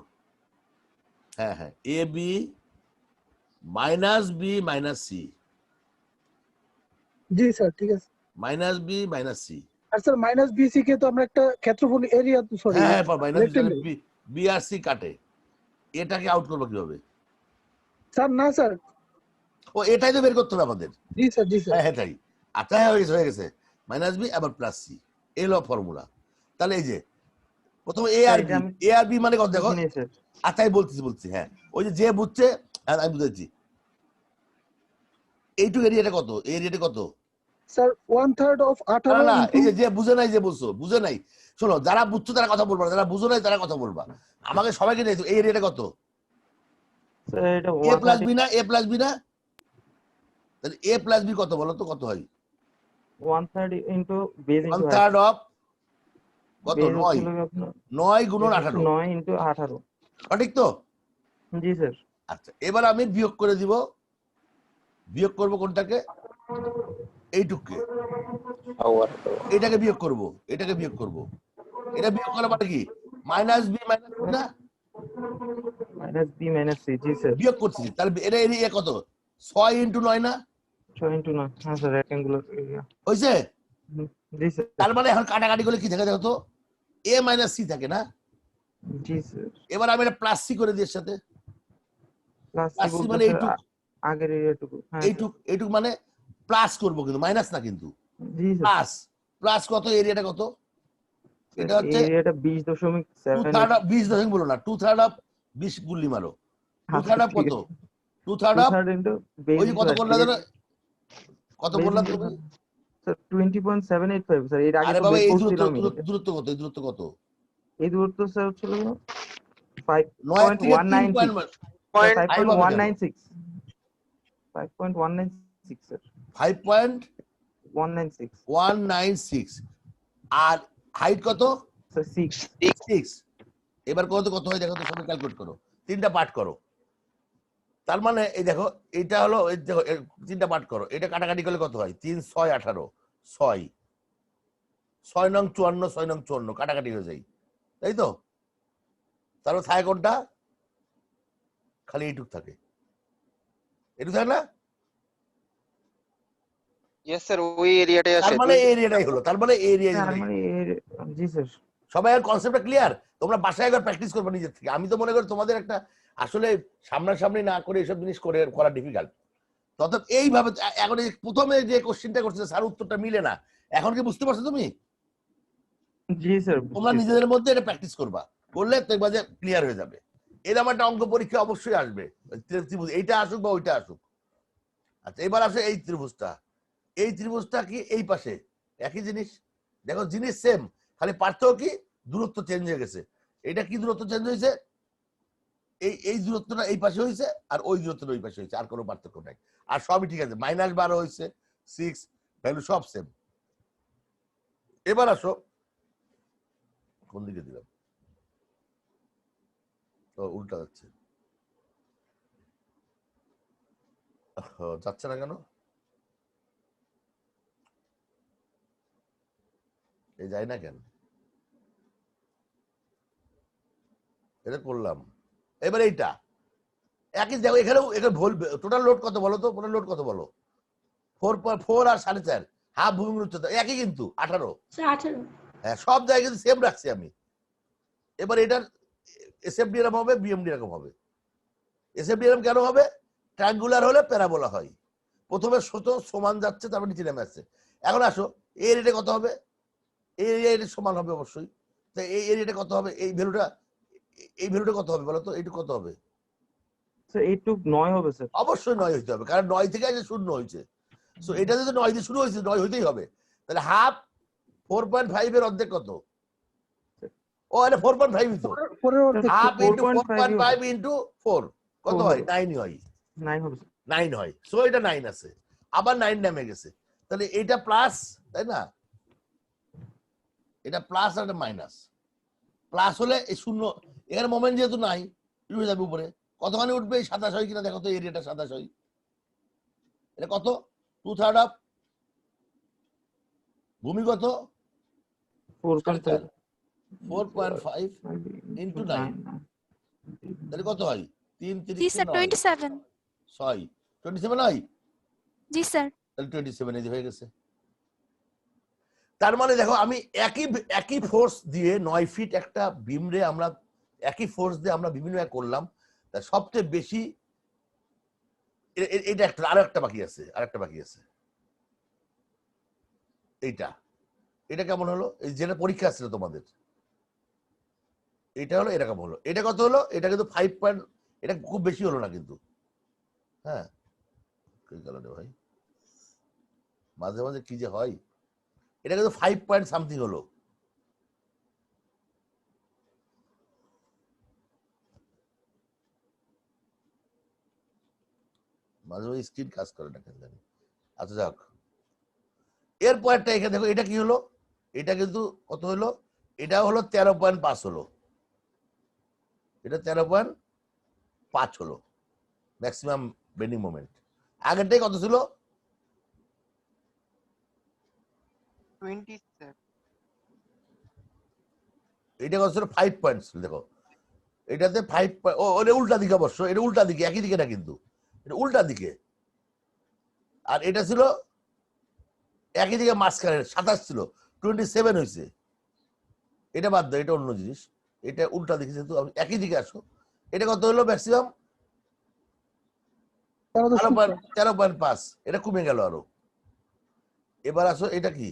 হ্যাঁ হ্যাঁ, A B minus B minus C, জি স্যার ঠিক আছে। মাইনাস বি মাইনাস সি, আর স্যার মাইনাস বিসি কে তো আমরা একটা ক্ষেত্রফল এরিয়া, সরি হ্যাঁ হ্যাঁ মাইনাস রেক্টেঙ্গেল। বি, বি আর সি কাটে, এটাকে আউট করবো কিভাবে? স্যার না স্যার, ও এটাই তো বের করতে হবে আমাদের। জি স্যার জি স্যার। হ্যাঁ হ্যাঁ তাই, আচ্ছা হ্যাঁ হয়ে গেছে, মাইনাস বি আবার প্লাস সি, এলো ফর্মুলা। তাহলে এই যে প্রথমে এ আর বি, এ আর বি মানে কত দেখো, বুঝি নাই স্যার। আচ্ছা আমি বলছি, হ্যাঁ ওই যে বুঝছে, হ্যাঁ আমি বুঝেছি। এইটুকু এরিয়াটা কত? এই এরিয়াটা কত? স্যার 1/3 অফ না 18 না, এই ইনটু, যে বুঝে নাই, যে বলছো বুঝে নাই, শোনো যারা বুঝছো তারা কথা বলবো না, যারা বুঝো নাই তারা কথা বলবা। আমাকে সবাইকে নিয়ে এই এরিয়াটা কত? স্যার এটা এ প্লাস 130 বি না, এ প্লাস বি না, তাহলে এ প্লাস বি কত বলো তো, কত হয়? 130 into base one into height. Third of কত, বেজ 9, হচ্ছে হলো আপনার 9 গুণন বেজ হচ্ছে 18, 9 ইনটু 18। সঠিক তো? জি স্যার। আচ্ছা, এবার আমি বিয়োগ করে দিব, বিয়োগ করব কোনটাকে, এইটুককে, এটাকে বিয়োগ করব, এটাকে বিয়োগ করব, এটা বিয়োগ করা মানে কি, মাইনাস বি মাইনাস বি না, মাইনাস বি মাইনাস সি। জি স্যার। বিয়োগ করছি, তাহলে এটা এরিয়া কত, 6 ইন্টু 9 না, 6 ইনটু 9। হ্যাঁ স্যার, রেক্টেঙ্গুলার এরিয়া। হয়েছে? জি স্যার। তার মানে এখন কাটাকাটি করলে কি থাকে দেখো তো, এ মাইনাস সি থাকে না, জি স্যার। এবার আমি এটা প্লাস সি করে দিই এর সাথে, প্লাস সি প্লাস সি বলতে মানে স্যার এইটুক, আগের এরিয়াটুকু। হ্যাঁ স্যার। এইটুক, এইটুক মানে প্লাস করবো কিন্তু মাইনাস না কিন্তু, জি স্যার। প্লাস, প্লাস কত, এরিয়াটা কত, এটা হচ্ছে এরিয়াটা 2 20.78। থার্ড অফ 20 দশমিক বলো না, 2 থার্ড অফ 20 গুল্লি মারো, 2 আচ্ছা থার্ড অফ ঠিক কত, আছে। 2 third 2 of, third into base ওই যে ইনটু কত হাইট। বললা ধরো, কত বেজ বললাম ইনটু তুমি, স্যার 20.785 স্যার। এর আগে আরে তো বাবা বের এই দূরত্ব, করছিলাম। দূরত্ব কত, এই দূরত্ব কত, এই দূরত্ব স্যার হচ্ছিল 9 থেকে 3 5.196 পয়েন্ট, পয়েন্ট 5 হবে কেন, 5.196 5.196 স্যার। 196 5.196, আর হাইট কত, স্যার 6। 6, এবার কত কত হয় দেখো তো, সবাই ক্যালকুলেট করো, তিনটা পার্ট করো, তার মানে এই দেখো, এটা হলো, এই দেখো তিনটা পার্ট করো, এটা কাটাকাটি করলে কত হয়, 3 6 18, 6 6 নং 54, 6 নং 54 কাটাকাটি হয়ে যায়, তাই তো? তারপর থাকে কোনটা, খালি এইটুক থাকে, এটুক থাকে না, ইয়েস স্যার, ওই এরিয়াটাই তার আছে মানে এরিয়াটাই হলো, তার মানে এরিয়া, তার মানে জি স্যার। সবাই আর কনসেপ্টটা ক্লিয়ার? তোমরা বাসায় একবার প্র্যাকটিস করবে নিজের থেকে, আমি তো মনে করি তোমাদের একটা, আসলে সামনাসামনি না করে এসব জিনিস করে করা ডিফিকাল্ট, তত এইভাবে এখন এই প্রথমে যে কোশ্চেনটা করছে স্যার উত্তরটা মিলে না, এখন কি বুঝতে পারছো তুমি? জি স্যার। তোমরা নিজেদের মধ্যে এটা প্র্যাকটিস করবা, করলে দেখবা যে ক্লিয়ার হয়ে যাবে, এরকম একটা অঙ্ক পরীক্ষা অবশ্যই আসবে, ত্রিভুজ এইটা আসুক বা ওইটা আসুক। আচ্ছা এবার আসে এই ত্রিভুজটা, এই ত্রিভুজটা কি এই পাশে একই জিনিস, দেখো জিনিস সেম, খালি পার্থক্য কি, দূরত্ব চেঞ্জ হয়ে গেছে, এটা কি দূরত্ব চেঞ্জ হয়েছে, এই এই দূরত্বটা এই পাশে হয়েছে, আর ওই দূরত্বটা ওই পাশে হয়েছে, আর কোনো পার্থক্য নাই, আর সবই ঠিক আছে, -12 হয়েছে, 6 ভ্যালু সব সেম। এবার আসো, কোন দিকে দিলাম, তো উল্টা যাচ্ছে, যাচ্ছে না কেন, এই যায় না কেন, এটা করলাম, এবার এইটা একই, দেখো এখানেও এখানে ভুল, টোটাল লোড কত বলো তো, টোটাল লোড কত বলো, 4.4 আর 4.5, হাফ ভূমি উচ্চতা একই কিন্তু 18, স্যার 18। হ্যাঁ সব জায়গায় কিন্তু সেম রাখছি আমি। এবার এটার এসএফডি এরকম হবে, বিএমডি এরকম হবে, এসএফডি এরকম কেন হবে, ট্রায়াঙ্গুলার হলে প্যারাবোলা হয়, প্রথমে সমান যাচ্ছে, তারপর নিচে নেমে আসছে। এখন আসো এই এরিয়াটা কত হবে, এই এরিয়া সমান হবে অবশ্যই, তাই এই এরিয়াটা কত হবে, এই ভ্যালুটা, এই ভ্যালুটা কত হবে বলো তো, এইটুকু কত হবে, স্যার এইটুক 9 হবে স্যার। অবশ্যই 9 হইতে হবে, কারণ 9 থেকে আগে 0 হয়েছে, সো এটা যদি 9 দিয়ে শুরু হয়েছে 9 হইতেই হবে, তাহলে হাফ 4.5 এর অর্ধেক কত, ও এটা 4.5 তো, পরের অর্ধেক হাফ ইন্টু 4.5 4.5 ইন্টু 4 কত 4 হয়, হবে। 9 হয়, 9 হবে স্যার। 9 হয়, সো এটা 9 আছে, আবার 9 নেমে গেছে, তাহলে এটা প্লাস, তাই না, এটা প্লাস আর এটা মাইনাস, প্লাস হলে এই 0, এখানে মোমেন্ট যেহেতু নাই উঠে যাবে উপরে, কতখানি উঠবে, এই 27 হয় কিনা দেখো তো, এরিয়াটা 27 হয়, এটা কত, 2/3 অফ ভূমি কত, 4.5 4.5 ইন্টু 9, তাহলে কত হয়, 3 জি 3 স্যার 27। 6, 27 হয়, জি স্যার। তাহলে 27 এই যে হয়ে গেছে। তার মানে দেখো আমি একই একই ফোর্স দিয়ে 9 ফিট একটা বিম রে আমরা একই ফোর্স দিয়ে আমরা বিভিন্ন করলাম, তা সবচেয়ে বেশি এটা একটা, আরো একটা বাকি আছে, আরেকটা বাকি আছে, এইটা, এটা কেমন হলো, এই যেটা পরীক্ষা আসছিল তোমাদের, এটা হলো এরকম হলো, এটা কত হলো, এটা কিন্তু 5 পয়েন্ট, এটা খুব বেশি হলো না কিন্তু, হ্যাঁ গেল রে ভাই, মাঝে মাঝে কি যে হয়, এটা কিন্তু 5 পয়েন্ট সামথিং হলো, মাঝে মাঝে স্ক্রিন কাজ করে না কেন জানি। আচ্ছা যাক, এরপরটা এখানে দেখো, এটা কি হলো, এটা কিন্তু কত হলো, এটা হলো 13.5 হলো, এটা 13.5 হলো ম্যাক্সিমাম বেন্ডিং মোমেন্ট। আগেরটাই কত ছিল? 20 স্যার। এটা কত ছিল? 5 পয়েন্ট ছিল। দেখো এটাতে 5, ওটা উল্টা দিকে অবশ্য, এটা উল্টা দিকে, একই দিকে না কিন্তু, এটা উল্টা দিকে। আর এটা ছিল একই দিকে মাঝখানে 27 ছিল, 27 হয়েছে। এটা বাদ দাও, এটা অন্য জিনিস, এটা উল্টা দিকে, যেহেতু একই দিকে আসো। এটা কত হলো ম্যাক্সিমাম? 13.5। এটা কমে গেল আরো। এবার আসো, এটা কি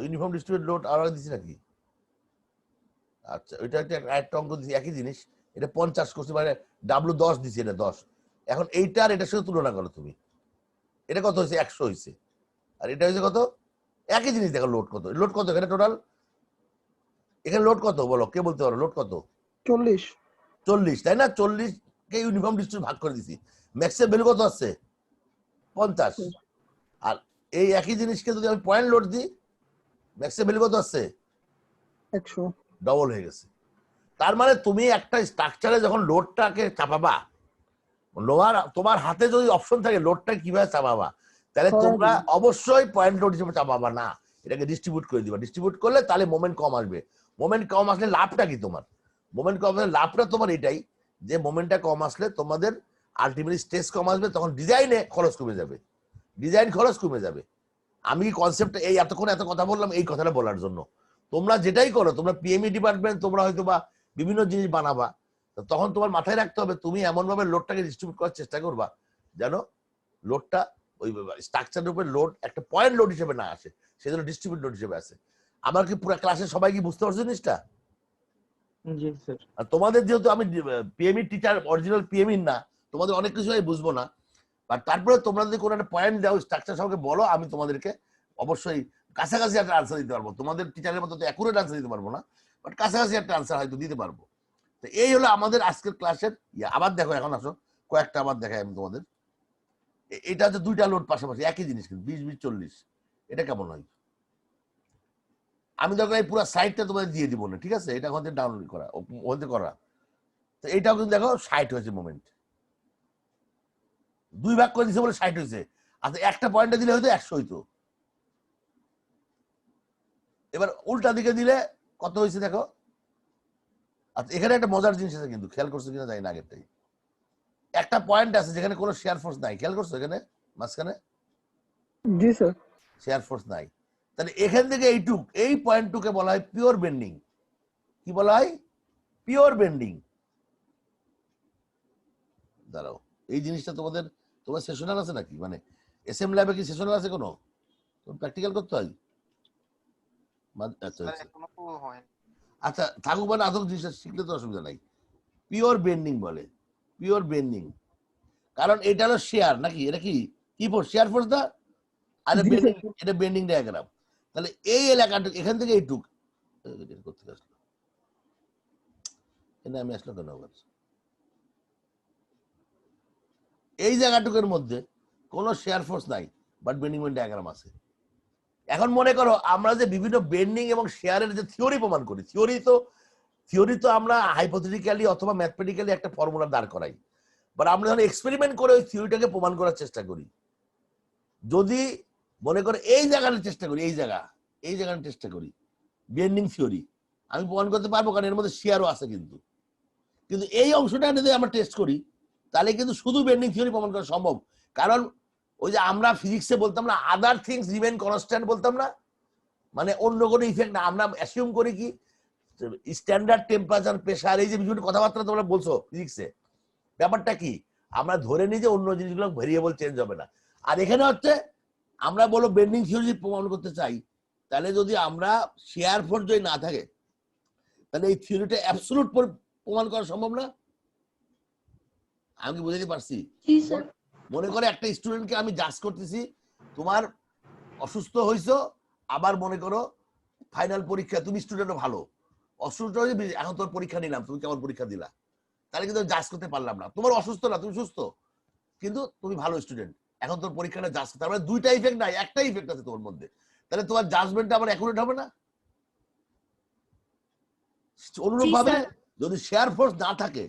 ইউনিফর্ম ডিস্ট্রিবিউট লোড আর দিছি নাকি? আচ্ছা, ওইটা একটা অঙ্ক দিছি, একই জিনিস। এটা 50 করছি, মানে W10 দিছি, এটা 10। এখন এইটা আর এটার সাথে তুলনা করো তুমি, এটা কত হয়েছে? 100 হয়েছে। আর এটা হয়েছে কত? একই জিনিস। দেখো লোড কত, লোড কত এখানে টোটাল, এখানে লোড কত বলো, কে বলতে পারো লোড কত? 40। 40, তাই না? 40 কে ইউনিফর্ম ডিস্ট্রিবিউট ভাগ করে দিছি, ম্যাক্সিমাম ভ্যালু কত আছে? 50। আর এই একই জিনিসকে যদি আমি পয়েন্ট লোড দিই, ম্যাক্সিমাম ভ্যালু কত আছে? 100। ডবল হয়ে গেছে। তার মানে তুমি একটা স্ট্রাকচারে যখন লোডটাকে চাপাবা, তোমার হাতে যদি অপশন থাকে লোডটা কিভাবে চাপাবা, তাহলে তোমরা অবশ্যই পয়েন্ট লোড হিসেবে চাপাবা না, এটাকে ডিস্ট্রিবিউট করে দিবা। ডিস্ট্রিবিউট করলে তাহলে মোমেন্ট কম আসবে। মোমেন্ট কম আসলে লাভটা কি তোমার? মোমেন্ট কম আসলে লাভটা তোমার এটাই যে মোমেন্টটা কম আসলে তোমাদের আলটিমেটলি স্ট্রেস কম আসবে, তখন ডিজাইনে খরচ কমে যাবে, ডিজাইন খরচ কমে যাবে। আমি কনসেপ্ট এই এতক্ষণ এত কথা বললাম এই কথাটা বলার জন্য। তোমরা যেটাই করো, তোমরা পিএমই ডিপার্টমেন্ট, তোমরা হয়তো বা বিভিন্ন জিনিস বানাবা, তখন তোমার মাথায় রাখতে হবে তুমি এমন ভাবে লোডটাকে ডিস্ট্রিবিউট করার চেষ্টা করবা যেন লোডটা ওই স্ট্রাকচারের উপরে লোড একটা পয়েন্ট লোড হিসেবে না আসে, সেজন্য ডিস্ট্রিবিউট লোড হিসেবে আসে। আমার কি পুরো ক্লাসে সবাই কি বুঝতে পারছো জিনিসটা? জি স্যার। আর তোমাদের যেহেতু আমি পিএমই টিচার, অরিজিনাল পিএমই না, তোমাদের অনেক কিছু আমি বুঝবো না, বাট তারপরে তোমরা যদি কোনো একটা পয়েন্ট দাও স্ট্রাকচার সবকে বলো, আমি তোমাদেরকে অবশ্যই কাছাকাছি একটা আনসার দিতে পারবো। তোমাদের টিচারের মতো তো অ্যাকুরেট আনসার দিতে পারবো না, বাট কাছাকাছি একটা আনসার হয়তো দিতে পারবো। তো এই হলো আমাদের আজকের ক্লাসের ইয়ে। আবার দেখো, এখন আসো কয়েকটা আবার দেখাই আমি তোমাদের। এটা হচ্ছে দুইটা লোড পাশাপাশি, একই জিনিস কিন্তু 20, 20, 40। এটা কেমন হয়? আমি দেখো এই পুরো সাইডটা তোমাদের দিয়ে দিব না, ঠিক আছে? এটা ওখান থেকে ডাউনলোড করা, ওখান থেকে করা। তো এইটাও কিন্তু দেখো 60 হয়েছে মোমেন্ট, 2 ভাগ করে দিছে বলে 60 হয়েছে। আচ্ছা, একটা পয়েন্টে দিলে হয়তো 100 হইতো। এবার উল্টা দিকে দিলে কত হয়েছে দেখো। আচ্ছা, এখানে একটা মজার জিনিস আছে কিন্তু, খেয়াল করছো কিনা জানি না, আগেরটাই একটা পয়েন্ট আছে যেখানে কোনো শেয়ার ফোর্স নাই, খেয়াল করছো? এখানে মাঝখানে জি স্যার। শেয়ার ফোর্স নাই। তাহলে এখান থেকে এইটুক, এই পয়েন্টটুকে বলা হয় পিওর বেন্ডিং। কি বলা হয়? Pure bending. দাঁড়াও, এই জিনিসটা তোমার সেশনাল আছে নাকি? মানে এসএম ল্যাবে কি সেশনাল আছে কোনো? প্র্যাকটিক্যাল করতে হয়? আচ্ছা স্যার আচ্ছা এখনো তো হয়নি। আচ্ছা, থাকুক, মানে আদৌ জিনিসটা শিখলে তো অসুবিধা নাই। পিওর বেন্ডিং বলে, পিওর বেন্ডিং। কারণ এটা হলো শেয়ার নাকি, এটা কি কি ফোর্স? শেয়ার ফোর্স না? আর জি বেন্ডিং, স্যার। এটা বেন্ডিং ডায়াগ্রাম। তাহলে এই এলাকাটুক এখান থেকে এইটুক করতে আসলো, এখানে আমি আসলো কেন আবার? এই জায়গাটুকের মধ্যে কোনো শেয়ার ফোর্স নাই, বাট বেন্ডিং ডায়াগ্রাম আছে। এখন মনে করো আমরা যে বিভিন্ন বেন্ডিং এবং শেয়ারের যে থিওরি প্রমাণ করি, থিওরি তো আমরা হাইপোথেটিক্যালি অথবা ম্যাথমেটিক্যালি একটা ফর্মুলা দাঁড় করাই, বাট আমরা যখন এক্সপেরিমেন্ট করে ওই থিওরিটাকে প্রমাণ করার চেষ্টা করি, যদি মনে করে এই জায়গাটা চেষ্টা করি, এই জায়গাটা চেষ্টা করি বেন্ডিং থিওরি, আমি প্রমাণ করতে পারবো, কারণ এর মধ্যে শেয়ারও আছে। কিন্তু এই অংশটা যদি আমরা টেস্ট করি, তাহলে কিন্তু শুধু বেন্ডিং থিওরি প্রমাণ করা সম্ভব। কারণ ওই যে আমরা ফিজিক্সে বলতাম না, আদার থিংস রিমেইন কনস্ট্যান্ট বলতাম না, মানে অন্য কোনো ইফেক্ট না। আমরা অ্যাসিউম করি কি স্ট্যান্ডার্ড টেম্পারেচার, প্রেসার, এই যে বিভিন্ন কথাবার্তা তোমরা বলছো ফিজিক্সে, ব্যাপারটা কি আমরা ধরে নিই যে অন্য জিনিসগুলো ভেরিয়েবল চেঞ্জ হবে না। আর এখানে হচ্ছে আমরা বলো বেন্ডিং থিওরি প্রমাণ করতে চাই, তাহলে যদি আমরা শেয়ার ফোর্স যদি না থাকে, তাহলে এই থিওরিটা অ্যাবসলিউট প্রমাণ করা সম্ভব না। আমি কি বুঝাতে পারছি? জি স্যার। মনে করে একটা স্টুডেন্টকে আমি জাজ করতেছি, তোমার অসুস্থ হইছো, আবার মনে করো ফাইনাল পরীক্ষা, তুমি স্টুডেন্টও ভালো, অসুস্থ হয়েছে, এখন তোর পরীক্ষা নিলাম, তুমি কেমন পরীক্ষা দিলা, তাহলে কিন্তু জাজ করতে পারলাম না। তোমার অসুস্থ না, তুমি সুস্থ, কিন্তু তুমি ভালো স্টুডেন্ট, এখন তোর পরীক্ষাটা যাচ্ছে, তার মানে দুইটা ইফেক্ট নাই, একটা ইফেক্ট আছে তোমার মধ্যে, তাহলে তোমার জাজমেন্টটা আবার অ্যাকুরেট হবে না? অনুরূপ ভাবে স্যার। যদি শেয়ার ফোর্স না থাকে,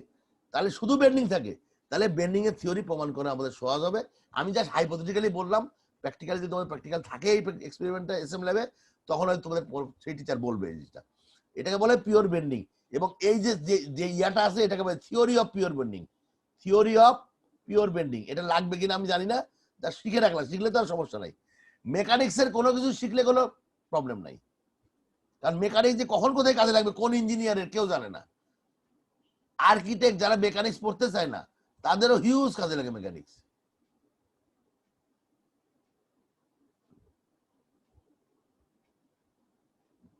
তাহলে শুধু বেন্ডিং থাকে, তাহলে বেন্ডিং এর থিওরি প্রমাণ করা আমাদের সহজ হবে। আমি জাস্ট হাইপোথেটিক্যালি বললাম, প্র্যাকটিক্যালি যদি তোমাদের প্র্যাকটিক্যাল থাকে এই এক্সপেরিমেন্টটা এসএম ল্যাবে, তখন হয়তো তোমাদের সেই টিচার বলবে এই জিনিসটা। এটাকে বলে পিওর বেন্ডিং। এবং এই যে যে ইয়াটা আছে এটাকে বলে theory of pure bending. Theory of pure bending, এটা লাগবে কিনা আমি জানি না, তা শিখে রাখলাম, শিখলে তো আর সমস্যা নাই। মেকানিক্সের কোনো কিছু শিখলে কোনো প্রবলেম নাই, কারণ মেকানিক্স যে কখন কোথায় কাজে লাগবে কোন ইঞ্জিনিয়ারের কেউ জানে না। আর্কিটেক্ট যারা মেকানিক্স পড়তে চায় না তাদেরও হিউজ কাজে লাগে মেকানিক্স।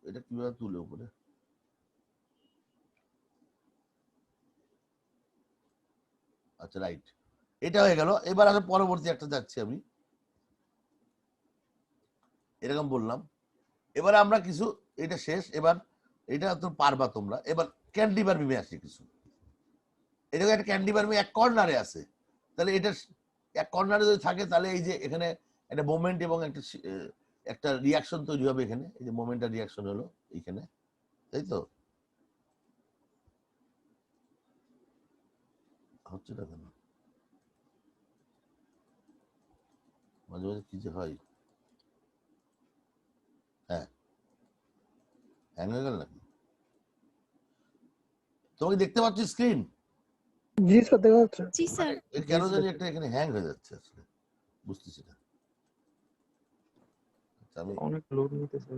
এটা কিভাবে তুলে উপরে? আচ্ছা রাইট, এটা হয়ে গেল। এবার আমি পরবর্তী একটা যাচ্ছি, আমি এরকম বললাম। এবার আমরা কিছু, এটা শেষ, এবার এটা তো পারবা তোমরা। এবার ক্যান্টিলিভার বিমে আসছে কিছু। এটা একটা ক্যান্টিলিভার বিম এক কর্নারে আছে, তাহলে এটা এক কর্নারে যদি থাকে তাহলে এই যে এখানে একটা মোমেন্ট এবং একটা রিয়াকশন তৈরি হবে এখানে, এই যে মোমেন্টার রিয়াকশন হলো এইখানে, তাই তো? হচ্ছে না কেন মাঝে মাঝে কি যে হয়? হ্যাঁ, হ্যাং হয়ে গেল নাকি? তোমাকে দেখতে পাচ্ছি স্ক্রিন? জি স্যার, দেখা যাচ্ছে। জি স্যার। কেন জানি একটা এখানে হ্যাং হয়ে যাচ্ছে, আসলে বুঝতেছি না। আচ্ছা, আমি অনেক লোড নিতেছে।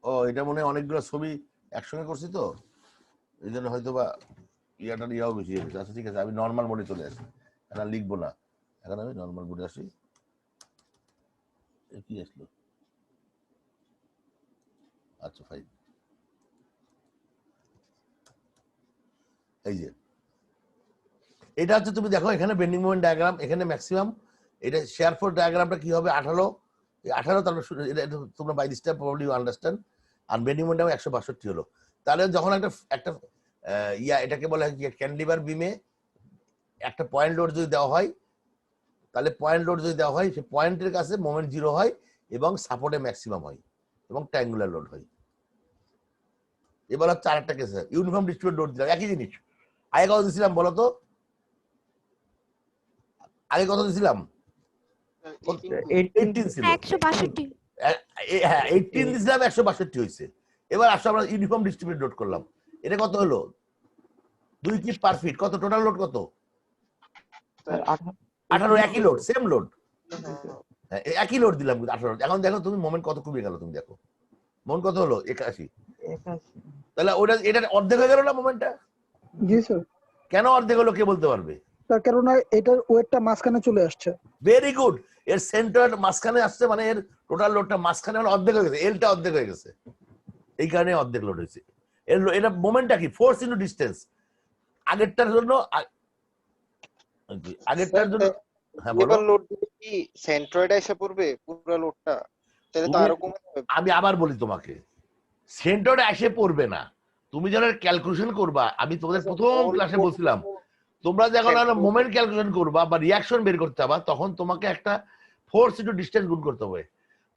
ও এটা মনে হয় অনেকগুলো ছবি একসঙ্গে করছি তো, এই জন্য হয়তো বা ইয়াও বেশি হয়ে গেছে। আচ্ছা ঠিক আছে, আমি নর্মাল মোডে চলে আসি, এখন আর লিখবো না, এখন আমি নর্মাল মোডে আসি। কি আসলো? আচ্ছা ফাইন, এই যে এটা হচ্ছে, তুমি দেখো এখানে বেন্ডিং মোমেন্ট ডায়াগ্রাম, এখানে ম্যাক্সিমাম। এটা শেয়ার ফোর্স ডায়াগ্রামটা কি হবে? 18, 18 তারপর তোমরা by this time probably you understand. আর বেন্ডিং মোমেন্ট 162 হলো। তাহলে যখন একটা এটাকে বলা হয় ক্যান্টিলিভার বিমে একটা পয়েন্ট লোড যদি দেওয়া হয়, তাহলে পয়েন্ট লোড যদি দেওয়া হয়, সেই পয়েন্টের কাছে মোমেন্ট জিরো হয় এবং সাপোর্টে ম্যাক্সিমাম হয় এবং ট্রায়াঙ্গুলার লোড হয়। এবার হচ্ছে আরেকটা কেস, ইউনিফর্ম ডিস্ট্রিবিউটেড লোড দিলাম, একই জিনিস। আগে কত দিয়েছিলাম বলো তো? আগে কত দিয়েছিলাম? 18 ছিল। 162। হ্যাঁ 18 দিয়েছিলাম, 162 হয়েছে। এবার আসলে আমরা ইউনিফর্ম ডিস্ট্রিবিউটেড লোড করলাম, এটা কত হলো? 2 কিপ পার ফিট, কত টোটাল লোড? কত? 18। একই লোড, সেম লোড, একই লোড দিলাম 18। এখন দেখো তুমি মোমেন্ট কত কমে গেল, তুমি দেখো মোমেন্ট কত হলো? 81। তাহলে ওটা এটা অর্ধেক হয়ে গেল না মোমেন্টটা? জি স্যার। কেন অর্ধেক হলো কে বলতে পারবে? তার কারণ এটার ওয়েটটা মাঝখানে চলে আসছে। ভেরি গুড, এর সেন্টার মাঝখানে আসছে, মানে এর টোটাল লোডটা মাঝখানে, মানে অর্ধেক হয়ে গেছে, এলটা অর্ধেক হয়ে গেছে, এই কারণে অর্ধেক লোড হয়েছে। এটা মোমেন্টটা কি? Force into distance. আগেরটার জন্য হ্যাঁ বলো। লোড দিলে কি সেন্ট্রয়েড এসে পড়বে পুরো লোডটা? তাহলে তো আরো কমে যাবে। আমি আবার বলি তোমাকে, সেন্টারটা এসে পড়বে না, তুমি যারা ক্যালকুলেশন করবা, আমি তোমাদের প্রথম ক্লাসে বলছিলাম, তোমরা যখন মোমেন্ট ক্যালকুলেশন করবা বা রিয়াকশন বের করতে হবে, তখন তোমাকে একটা ফোর্স ইনটু ডিসটেন্স গুণ করতে হবে।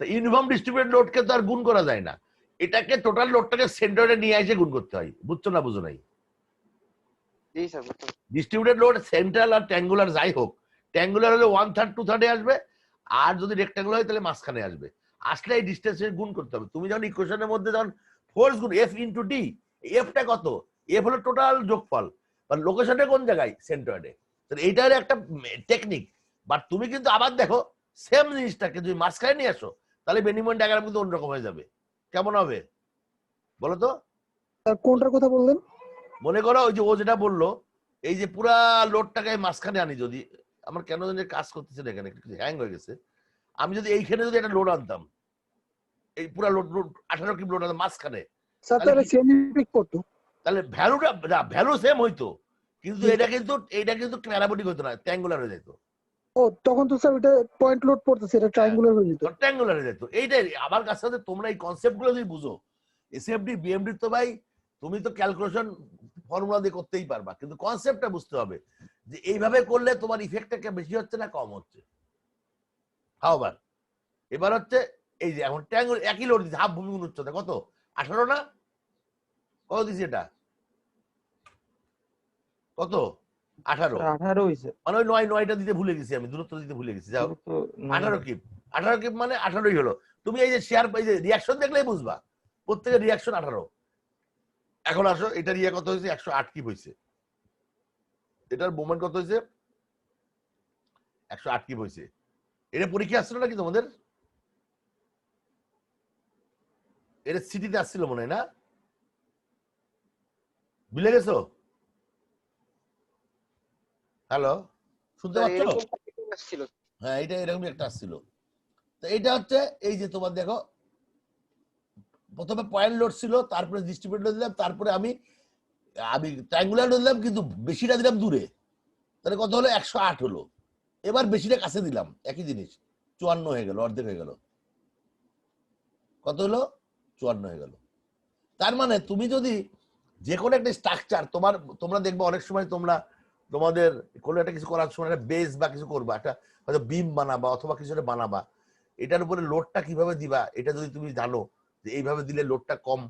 তো ইউনিফর্ম ডিস্ট্রিবিউটেড লোডকে তো আর গুণ করা যায় না, এটাকে টোটাল লোডটাকে সেন্টারে নিয়ে এসে গুণ করতে হয়। বুঝছো না বুঝো নাই? জি স্যার। ডিস্ট্রিবিউটেড লোড সেন্ট্রাল আর ট্যাঙ্গুলার যাই হোক, ট্যাঙ্গুলার হলে 1/3 2/3 আসবে, আর যদি রেক্টাঙ্গুলার হয় তাহলে মাঝখানে আসবে। আসলে এই ডিসটেন্সের গুণ করতে হবে। তুমি যখন ইকুয়েশনের মধ্যে যখন ফোর্স গুণ এফ ইনটু ডি, এফটা কত? এফ হলো টোটাল যোগফল, বা লোকেশনটা কোন জায়গায়? সেন্ট্রয়েডে। তাহলে এইটার একটা টেকনিক। বাট তুমি কিন্তু আবার দেখো সেম জিনিসটাকে যদি মাঝখানে নিয়ে আসো, তাহলে বেন্ডিং মোমেন্ট ডায়াগ্রাম কিন্তু অন্যরকম হয়ে যাবে। কেমন হবে বলো তো? কোনটার কথা বললেন? মনে করো ওই যে ও যেটা বললো, এই যে পুরা লোডটাকে মাঝখানে আনি, যদি আমার কেন জানি কাজ করতেছে না, এখানে হ্যাং হয়ে গেছে। আমি যদি এইখানে যদি একটা লোড আনতাম, এই পুরা লোড 18 কিপ লোড আনতাম মাঝখানে, স্যার তাহলে সেম ইফেক্ট করতো। তাহলে ভ্যালু সেম হইতো, কিন্তু এটা কিন্তু প্যারাবোলিক হতো না, ট্যাঙ্গুলার হয়ে যেত। ও তখন তো স্যার ওটা পয়েন্ট লোড পড়তেছে, এটা ট্রায়াঙ্গুলার হয়ে যেত। ট্যাঙ্গুলার হয়ে যেত। এইটাই আমার কাছে তোমরা এই কনসেপ্ট গুলো যদি বুঝো, এসএফডি বিএমডি তো ভাই তুমি তো ক্যালকুলেশন ফর্মুলা দিয়ে করতেই পারবা, কিন্তু কনসেপ্টটা বুঝতে হবে যে এইভাবে করলে তোমার ইফেক্টটা বেশি হচ্ছে না কম হচ্ছে। হাওবার এবার হচ্ছে এই যে এখন ট্যাঙ্গুল একই লোড দিচ্ছে, হাফ ভূমি উচ্চতা কত 18 না, কত দিছি এটা, কত 18, 18 হইছে মানে ওই 9টা দিতে ভুলে গেছি আমি, দূরত্ব দিতে ভুলে গেছি। যাও 18 কিপ, 18 কিপ মানে 18ই হলো। তুমি এই যে শেয়ার, এই যে রিয়াকশন দেখলেই বুঝবা প্রত্যেকের রিয়াকশন 18। এখন আসো এটার ইয়ে কত হয়েছে, 108 কিপ হয়েছে, এটার মোমেন্ট কত হয়েছে 108 কিপ হয়েছে। এটা পরীক্ষা আসছিল নাকি তোমাদের, এটা সিটিতে আসছিল মনে হয় না, ভুলে গেছো? হ্যালো শুনতে পাচ্ছ? ছিল হ্যাঁ এটা এরকমই একটা আসছিল। তো এটা হচ্ছে এই যে তোমার দেখো প্রথমে পয়েন্ট লোড ছিল, তারপরে ডিস্ট্রিবিউট লোড দিলাম, তারপরে আমি ট্রায়াঙ্গুলার লোড দিলাম কিন্তু বেশিটা দিলাম দূরে, তাহলে কত হলো 108 হলো। এবার বেশিটা কাছে দিলাম, একই জিনিস 54 হয়ে গেল, অর্ধেক হয়ে গেল। কত হলো 54 হয়ে গেল। তার মানে তুমি যদি যে কোনো একটা স্ট্রাকচার তোমরা দেখবে অনেক সময় তোমাদের কোনো একটা কিছু করার সময় একটা বেস বা কিছু করবা, একটা হয়তো বিম বানাবা অথবা কিছু একটা বানাবা, এটার উপরে লোডটা কিভাবে দিবা এটা যদি তুমি জানো যে এইভাবে দিলে লোডটা কম,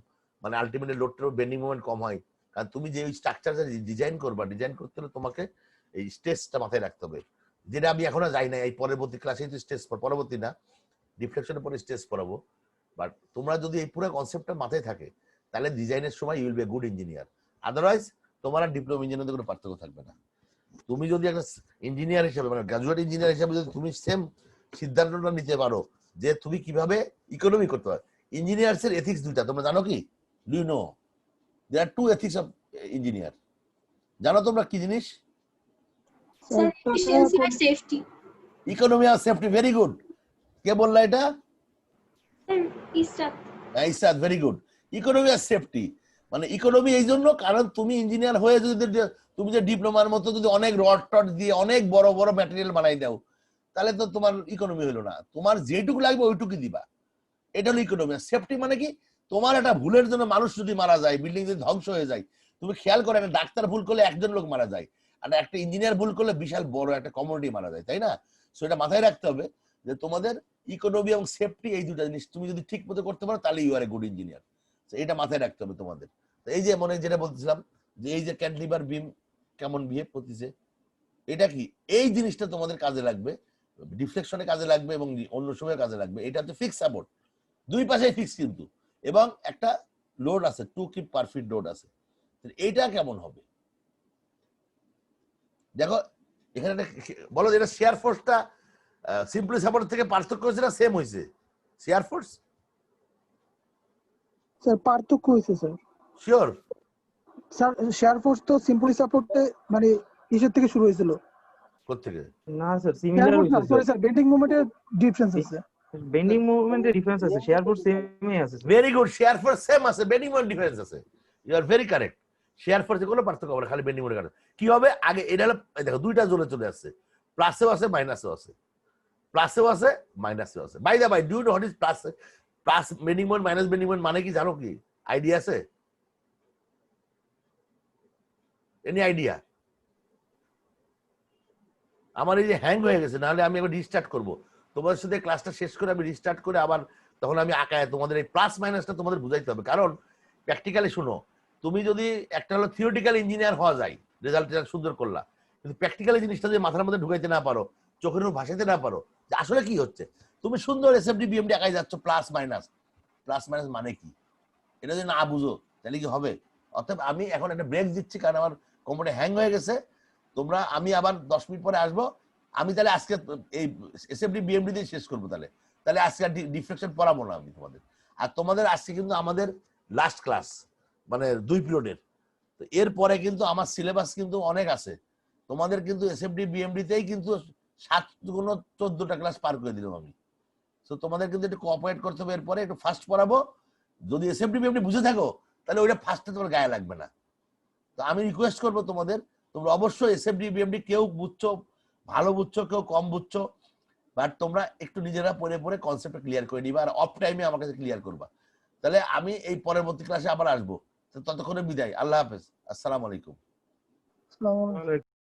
মানে আলটিমেটলি লোডটার বেন্ডিং মোমেন্ট কম হয়। কারণ তুমি যে স্ট্রাকচারটা ডিজাইন করবা, ডিজাইন করতে হলে তোমাকে এই স্ট্রেসটা মাথায় রাখতে হবে, যেটা আমি এখনো যাই না, এই পরবর্তী ক্লাসে তো স্ট্রেস পরবর্তী না ডিফ্লেকশনের পরে স্ট্রেস পড়াবো। বাট তোমরা যদি এই পুরো কনসেপ্টটা মাথায় থাকে তাহলে ডিজাইনের সময় you will be a good engineer. Otherwise তোমার আর ডিপ্লোমা ইঞ্জিনিয়ারদের কোনো পার্থক্য থাকবে না। তুমি যদি একটা ইঞ্জিনিয়ার হিসেবে মানে গ্রাজুয়েট ইঞ্জিনিয়ার হিসেবে যদি তুমি সেম সিদ্ধান্তটা নিতে পারো যে তুমি কিভাবে ইকোনমি করতে পারো। ইঞ্জিনিয়ার্স এর এথিক্স দুইটা, তোমরা জানো কি? Do you know there are two ethics of engineer? জানো তোমরা কি জিনিস? স্যার এফিশিয়েন্সি আর সেফটি। ইকোনমি আর সেফটি, ভেরি গুড। কে বললা এটা? Sir Israt. Isad, very good. Economy আর সেফটি মানে ইকোনমি এই জন্য কারণ তুমি ইঞ্জিনিয়ার হয়ে যদি তুমি যে ডিপ্লোমার মতো যদি অনেক রড টড দিয়ে অনেক বড় বড় ম্যাটেরিয়াল বানাই দাও তাহলে তো তোমার ইকোনমি হলো না, তোমার যেটুকু লাগবে ওইটুকু দিবা, এটা হলো ইকোনমি। সেফটি মানে কি, তোমার একটা ভুলের জন্য মানুষ যদি মারা যায়, বিল্ডিং যদি ধ্বংস হয়ে যায়, তুমি খেয়াল করে একটা ডাক্তার ভুল করলে একজন লোক মারা যায়, আর একটা ইঞ্জিনিয়ার ভুল করলে বিশাল বড় একটা কমিউনিটি মারা যায়, তাই না? সো এটা মাথায় রাখতে হবে যে তোমাদের ইকোনমি এবং সেফটি এই দুটা জিনিস তুমি যদি ঠিক মতো করতে পারো তাহলে you are a good engineer. এটা মাথায় রাখতে হবে তোমাদের। এই যে মনে যেটা বলতেছিলাম যে এই যে ক্যান্টিলিভার বিম কেমন বিহেভ করতেছে, এটা কি এই জিনিসটা তোমাদের কাজে লাগবে, ডিফ্লেকশনে কাজে লাগবে এবং অন্য সময় কাজে লাগবে। এটা হচ্ছে ফিক্স সাপোর্ট, দুই পাশে ফিক্স কিন্তু, এবং একটা লোড আছে 2 কিপ পার ফিট লোড আছে। এইটা কেমন হবে দেখো এখানে বলো, এটা শেয়ার ফোর্সটা সিম্পলি সাপোর্ট থেকে পার্থক্য হয়েছে না সেম হয়েছে? শেয়ার ফোর্স স্যার পার্থক্য হয়েছে sir. Sure? Sir shear force তো সিম্পলি সাপোর্টে মানে কিসের থেকে শুরু হয়েছিল? কোত্থেকে? না স্যার সিমিলার হইছে সরি স্যার, স্যার, বেন্ডিং মোমেন্টের ডিফারেন্স আছে। বেন্ডিং মুভমেন্টের ডিফারেন্স আছে, শেয়ার ফোর্স সেমই আছে sir. Very good, shear force same আছে, বেন্ডিং মোমেন্ট ডিফারেন্স আছে। You are very correct. Shear ফোর্সে কোনো পার্থক্য হবে না, খালি বেন্ডিং মোমেন্ট কারণে। কি হবে আগে এটা হলো দেখো দুইটা জোনে চলে আসছে, প্লাসেও আছে মাইনাসেও আছে, প্লাসেও আছে মাইনাসেও আছে। By the by, do you know what is plus? Plus bending moment minus bending moment মানে কি জানো? কি আইডিয়া আছে? Any idea? আমার এই যে হ্যাং হয়ে গেছে, নাহলে আমি এবার রিস্টার্ট করবো তোমাদের সাথে ক্লাসটা শেষ করে আমি রিস্টার্ট করে আবার তখন আমি আঁকায় তোমাদের এই প্লাস মাইনাসটা তোমাদের বুঝাইতে হবে। কারণ প্র্যাকটিক্যালি শুনো, তুমি যদি একটা হলো থিওরিটিক্যাল ইঞ্জিনিয়ার হওয়া যায়, রেজাল্ট সুন্দর করলা, কিন্তু প্র্যাকটিক্যালি জিনিসটা যদি মাথার মধ্যে ঢুকাইতে না পারো, চোখের উপর ভাসাইতে না পারো যে আসলে কি হচ্ছে, তুমি সুন্দর এসএফডি বিএমডি আঁকাই যাচ্ছ প্লাস মাইনাস মানে কি, এটা যদি না বুঝো তাহলে কি হবে? অর্থাৎ আমি এখন একটা ব্রেক দিচ্ছি কারণ আমার কম্পিউটার হ্যাং হয়ে গেছে। আমি আবার 10 মিনিট পরে আসবো। আমি তাহলে আজকে এই এসএফডি বিএমডি দিয়ে শেষ করবো। তাহলে আজকে ডিফ্লেকশন পড়াবো না আমি তোমাদের। আর তোমাদের আজকে কিন্তু আমাদের লাস্ট ক্লাস, মানে 2 পিরিয়ডের। তো এরপরে কিন্তু আমার সিলেবাস কিন্তু অনেক আছে। তোমাদের কিন্তু এসএফডি বিএমডি তেই কিন্তু 7 গুণ 14টা ক্লাস পার করে দিলাম আমি। তো তোমাদের কিন্তু একটু কোঅপারেট করতে হবে। এরপরে একটু ফাস্ট পড়াবো। যদি এসএফডি বিএমডি বুঝে থাকো তাহলে ওইটা ফার্স্টে তোমার গায়ে লাগবে না। তো আমি রিকোয়েস্ট করবো তোমাদের, তোমরা অবশ্যই এসএফডি বিএমডি কেউ বুঝছো ভালো বুঝছো, কেউ কম বুঝছো, বাট তোমরা একটু নিজেরা পড়ে পড়ে কনসেপ্ট ক্লিয়ার করে নিবা আর অফ টাইমে আমার কাছে ক্লিয়ার করবা। তাহলে আমি এই পরবর্তী ক্লাসে আবার আসবো। ততক্ষণে বিদায়, আল্লাহ হাফেজ, আসসালামু আলাইকুম। আসসালামু আলাইকুম।